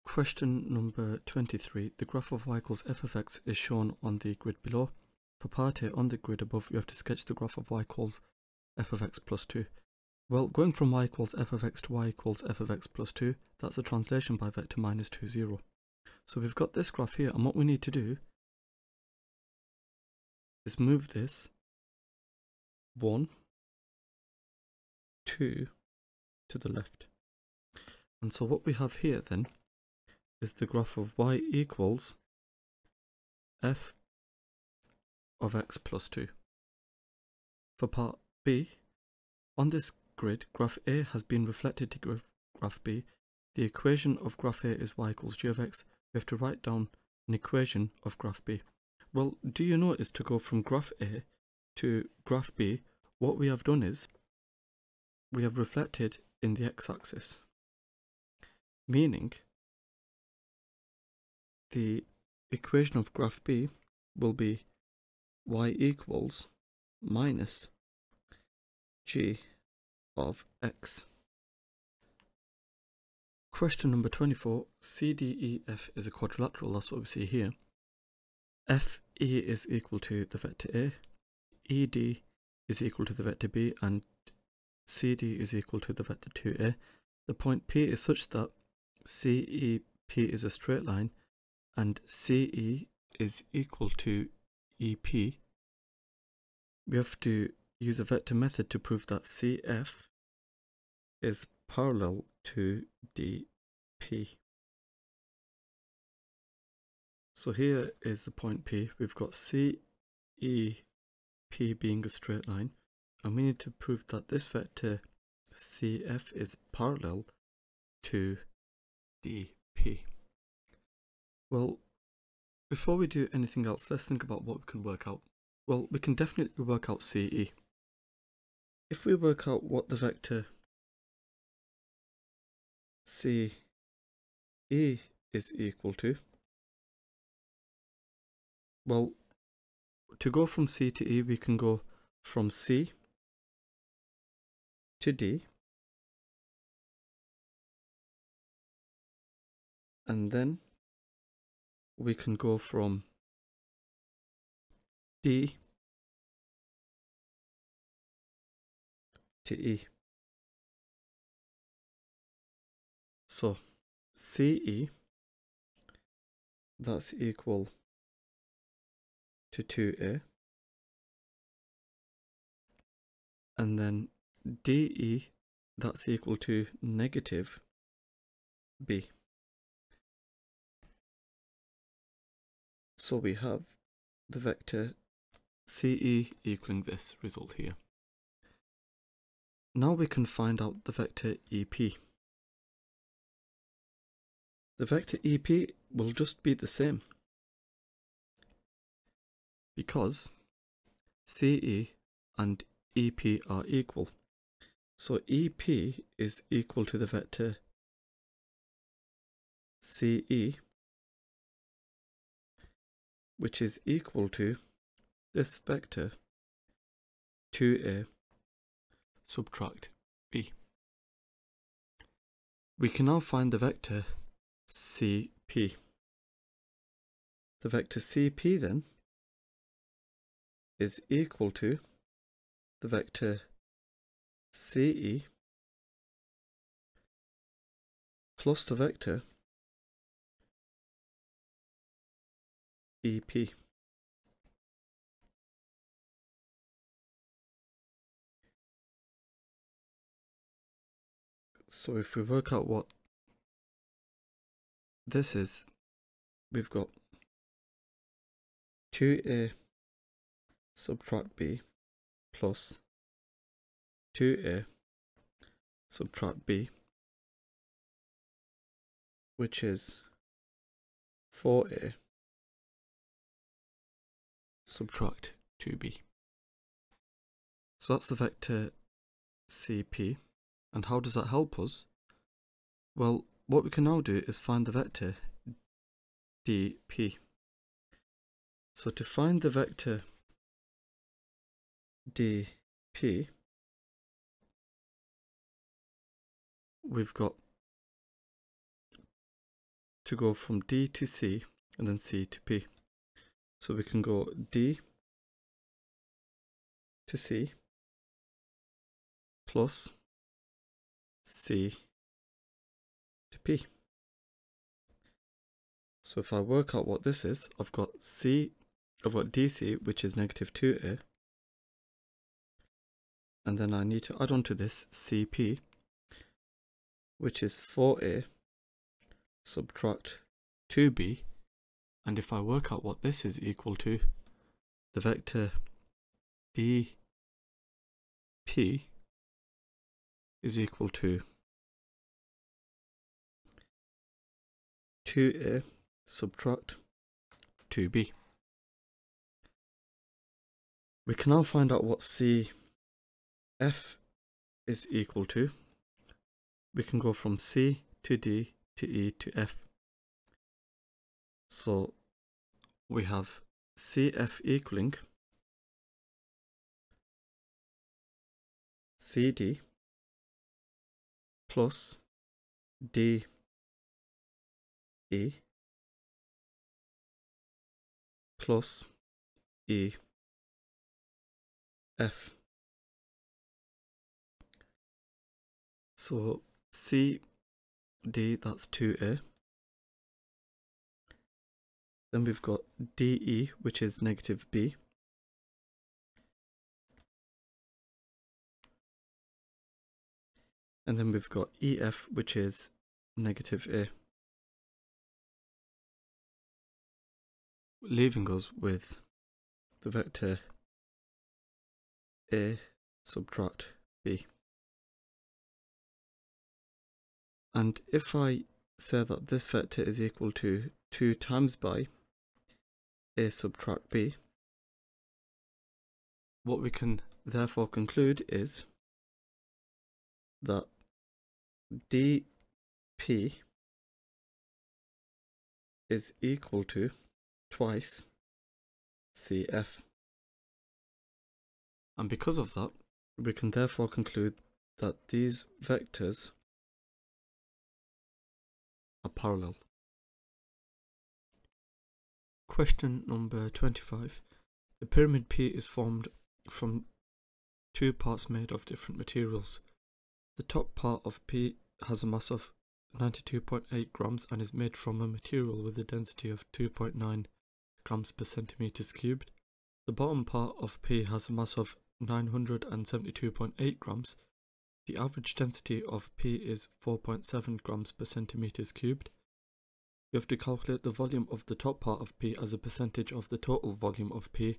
Question number 23. The graph of y equals f of x is shown on the grid below. For part A on the grid above, you have to sketch the graph of y equals f of x plus 2. Well, going from y equals f of x to y equals f of x plus 2, that's a translation by vector minus 2, 0. So we've got this graph here, and what we need to do is move this 1, 2 to the left. And so what we have here then is the graph of y equals f of x plus 2. For part B, on this grid, graph A has been reflected to give graph B. The equation of graph A is y equals g of x. We have to write down an equation of graph B. Well, do you notice to go from graph A to graph B, what we have done is we have reflected in the x-axis, meaning the equation of graph B will be y equals minus g of x. Question number 24, CDEF is a quadrilateral, that's what we see here. FE is equal to the vector A, ED is equal to the vector B, and CD is equal to the vector 2A. The point P is such that CEP is a straight line and CE is equal to EP. We have to use a vector method to prove that CF is parallel to DP. So here is the point P. We've got CEP being a straight line, and we need to prove that this vector CF is parallel to DP. Well, before we do anything else, let's think about what we can work out. Well, we can definitely work out CE. If we work out what the vector CE is equal to, well, to go from C to E, we can go from C to D, and then we can go from D to E. So CE, that's equal to 2A, and then DE, that's equal to negative B. So we have the vector CE equaling this result here. Now we can find out the vector EP. The vector EP will just be the same, because CE and EP are equal. So EP is equal to the vector CE, which is equal to this vector 2A subtract B. We can now find the vector CP. The vector CP then is equal to the vector CE plus the vector EP. So if we work out what this is, we've got 2A subtract B plus 2A subtract B, which is 4A subtract 2B. So that's the vector CP. And how does that help us? Well, what we can now do is find the vector DP. So to find the vector DP, we've got to go from D to C and then C to P. So we can go D to C plus C to P. So if I work out what this is, I've got DC, which is negative 2A, and then I need to add on to this CP, which is 4A subtract 2B, and if I work out what this is equal to, the vector DP is equal to 2a subtract 2b. We can now find out what CF is equal to. We can go from C to D to E to F. So we have CF equaling CD plus DE plus EF. So CD, that's 2a. Then we've got DE, which is negative b. And then we've got EF, which is negative a. Leaving us with the vector a subtract b. And if I say that this vector is equal to 2 times by a subtract b, what we can therefore conclude is that dp is equal to twice CF. And because of that, we can therefore conclude that these vectors are parallel. Question number 25. The pyramid P is formed from two parts made of different materials. The top part of P has a mass of 92.8 grams and is made from a material with a density of 2.9 grams per centimeters cubed. The bottom part of P has a mass of 972.8 grams. The average density of P is 4.7 grams per centimeters cubed. We have to calculate the volume of the top part of P as a percentage of the total volume of P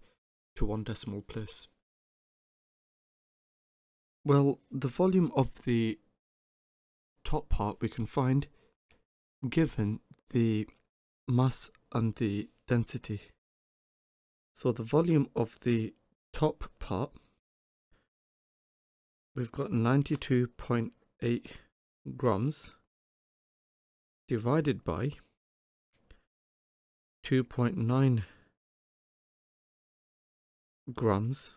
to 1 decimal place. Well, the volume of the top part we can find given the mass and the density. So the volume of the top part, we've got 92.8 grams divided by 2.9 grams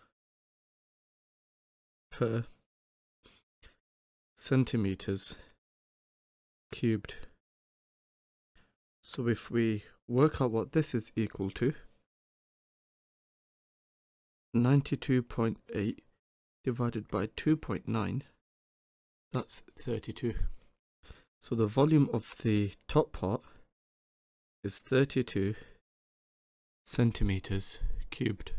per centimeters cubed. So if we work out what this is equal to, 92.8 divided by 2.9, that's 32. So the volume of the top part is 32 centimeters cubed.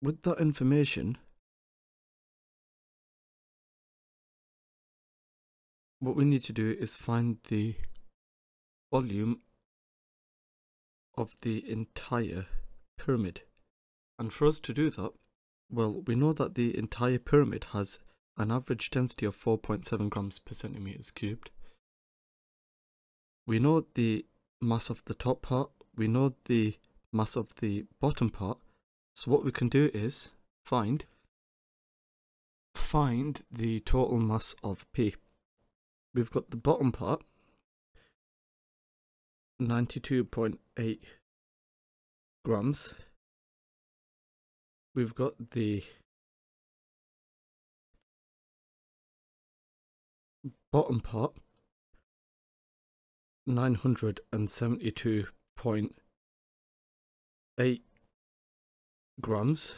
With that information, what we need to do is find the volume of the entire pyramid. And for us to do that, well, we know that the entire pyramid has an average density of 4.7 grams per centimeters cubed. We know the mass of the top part, we know the mass of the bottom part, so what we can do is find the total mass of P. We've got the bottom part, 92.8 grams. We've got the bottom part, 972.8 grams.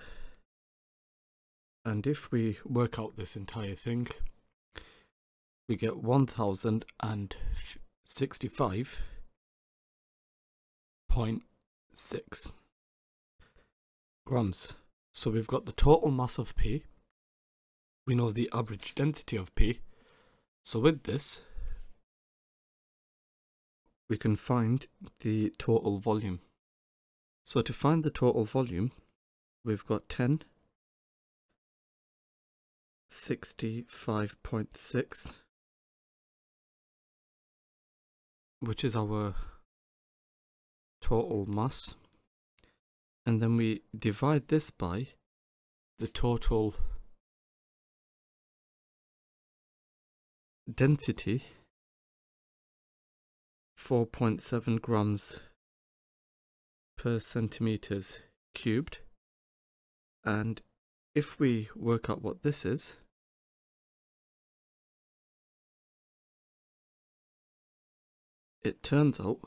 And if we work out this entire thing, we get 1065.6 grams. So we've got the total mass of P. We know the average density of P. So with this, we can find the total volume. So to find the total volume, we've got 1065.6 which is our total mass, and then we divide this by the total density, 4.7 grams per centimeters cubed. And if we work out what this is, it turns out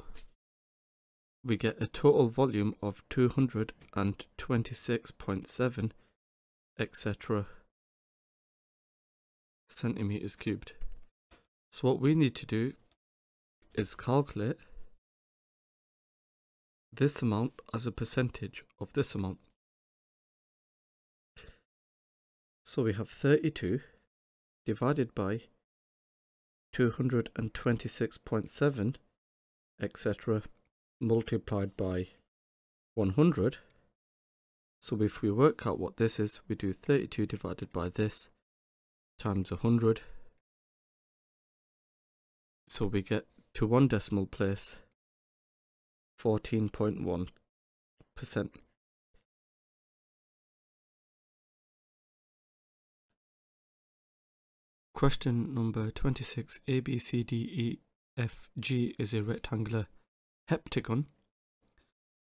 we get a total volume of 226.7 etc. centimeters cubed. So what we need to do is calculate this amount as a percentage of this amount. So we have 32 divided by 226.7 etc. multiplied by 100. So if we work out what this is, we do 32 divided by this times 100. So we get to one decimal place 14.1%. Question number 26. A, B, C, D, E, F, G is a rectangular heptagon.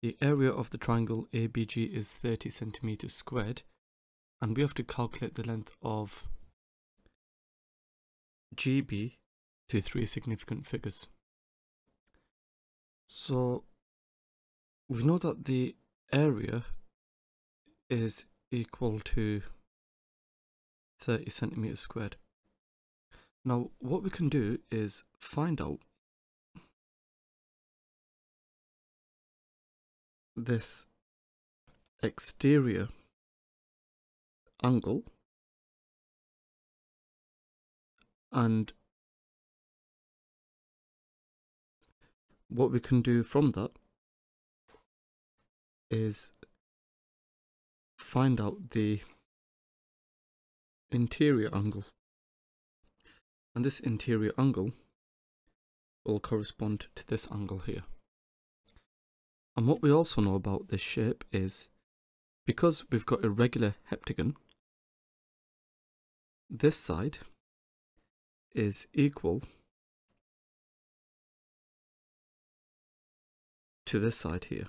The area of the triangle ABG is 30 centimeters squared, and we have to calculate the length of GB to three significant figures. So we know that the area is equal to 30 centimeters squared. Now what we can do is find out this exterior angle, and what we can do from that is find out the interior angle, and this interior angle will correspond to this angle here. And what we also know about this shape is, because we've got a regular heptagon, this side is equal to this side here.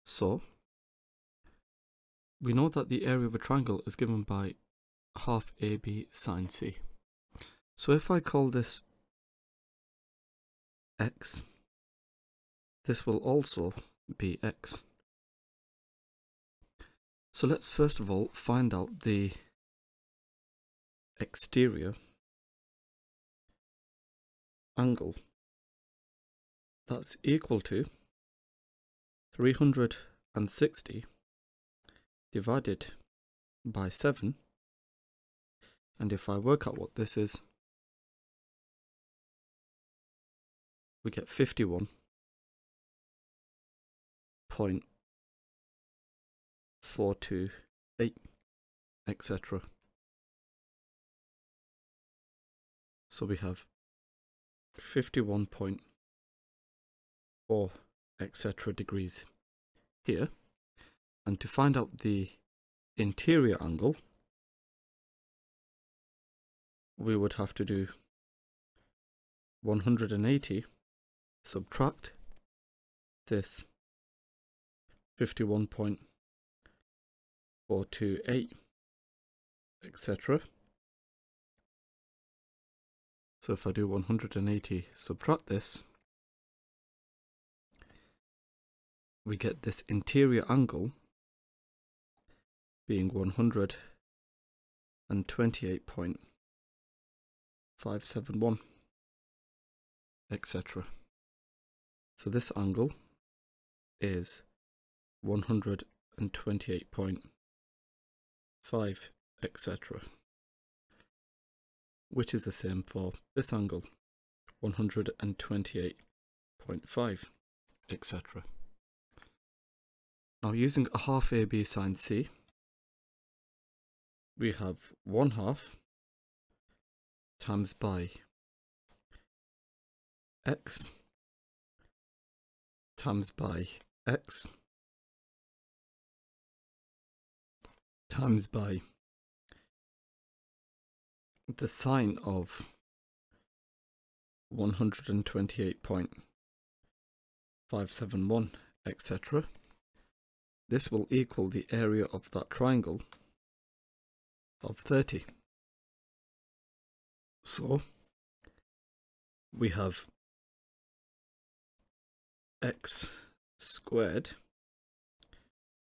So we know that the area of a triangle is given by half AB sine C. So if I call this X, this will also be X. So let's first of all find out the exterior angle. That's equal to 360 divided by 7. And if I work out what this is, we get 51.428, etc. So we have 51.4 etc. degrees here. And to find out the interior angle, we would have to do 180 subtract this 51.428 etc. So if I do 180 subtract this, we get this interior angle being 128.571 etc. So this angle is 128.5 etc., which is the same for this angle, 128.5 etc. Now using a half AB sine C, we have 1/2 times by x times by x times by the sine of 128.571, etc. This will equal the area of that triangle of 30. So we have x squared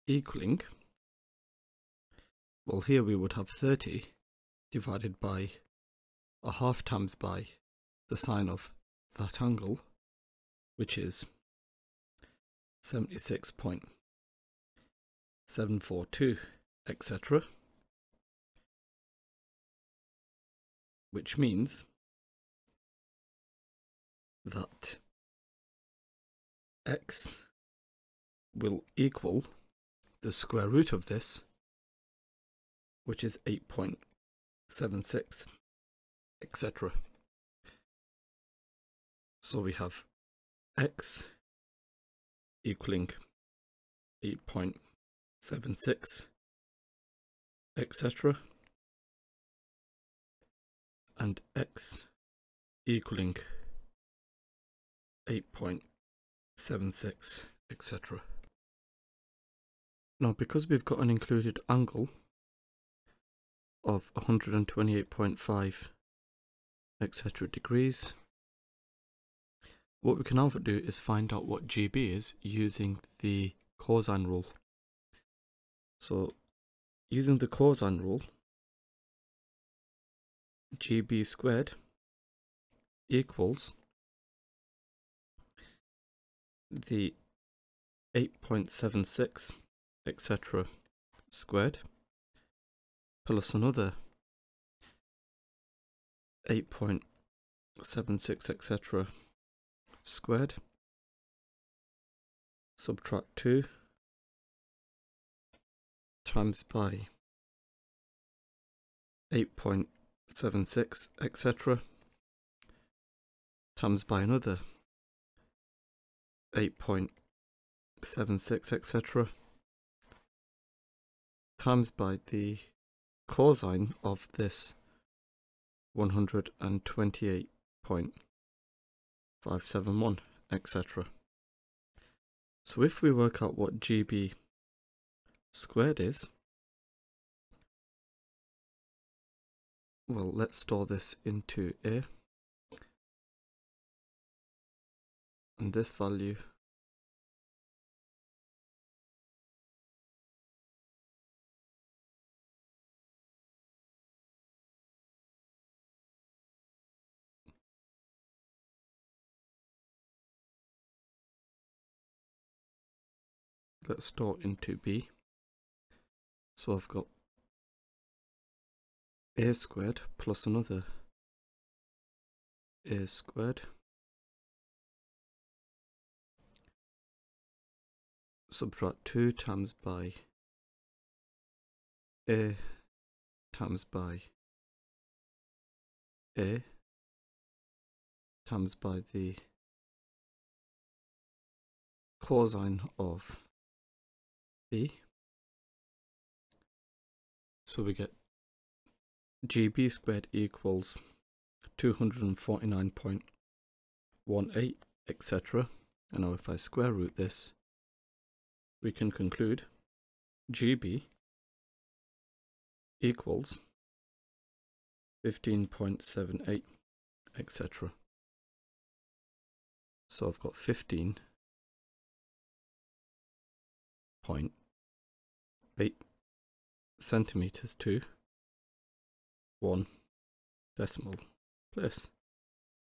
equaling, well, here we would have 30 divided by a half times by the sine of that angle, which is 76.742, etc. Which means that x will equal the square root of this, which is 8.76, etc. So we have x equaling 8.76, etc. and x equaling 8.76, etc. Now, because we've got an included angle of 128.5, etc. degrees, what we can now do is find out what GB is using the cosine rule. So, using the cosine rule, GB squared equals the 8.76, etc. squared plus another 8.76, etc. squared, subtract 2 times by 8.76, etc. times by another 8.76, etc. times by the cosine of this 128.571, etc. So if we work out what GB squared is, well, let's store this into A, and this value let's store into B. So I've got A squared plus another A squared subtract 2 times by A times by A times by the cosine of B. So we get GB squared equals 249.18, etc. And now if I square root this, we can conclude GB equals 15.78, etc. So I've got 15.8 centimeters to 1 decimal place.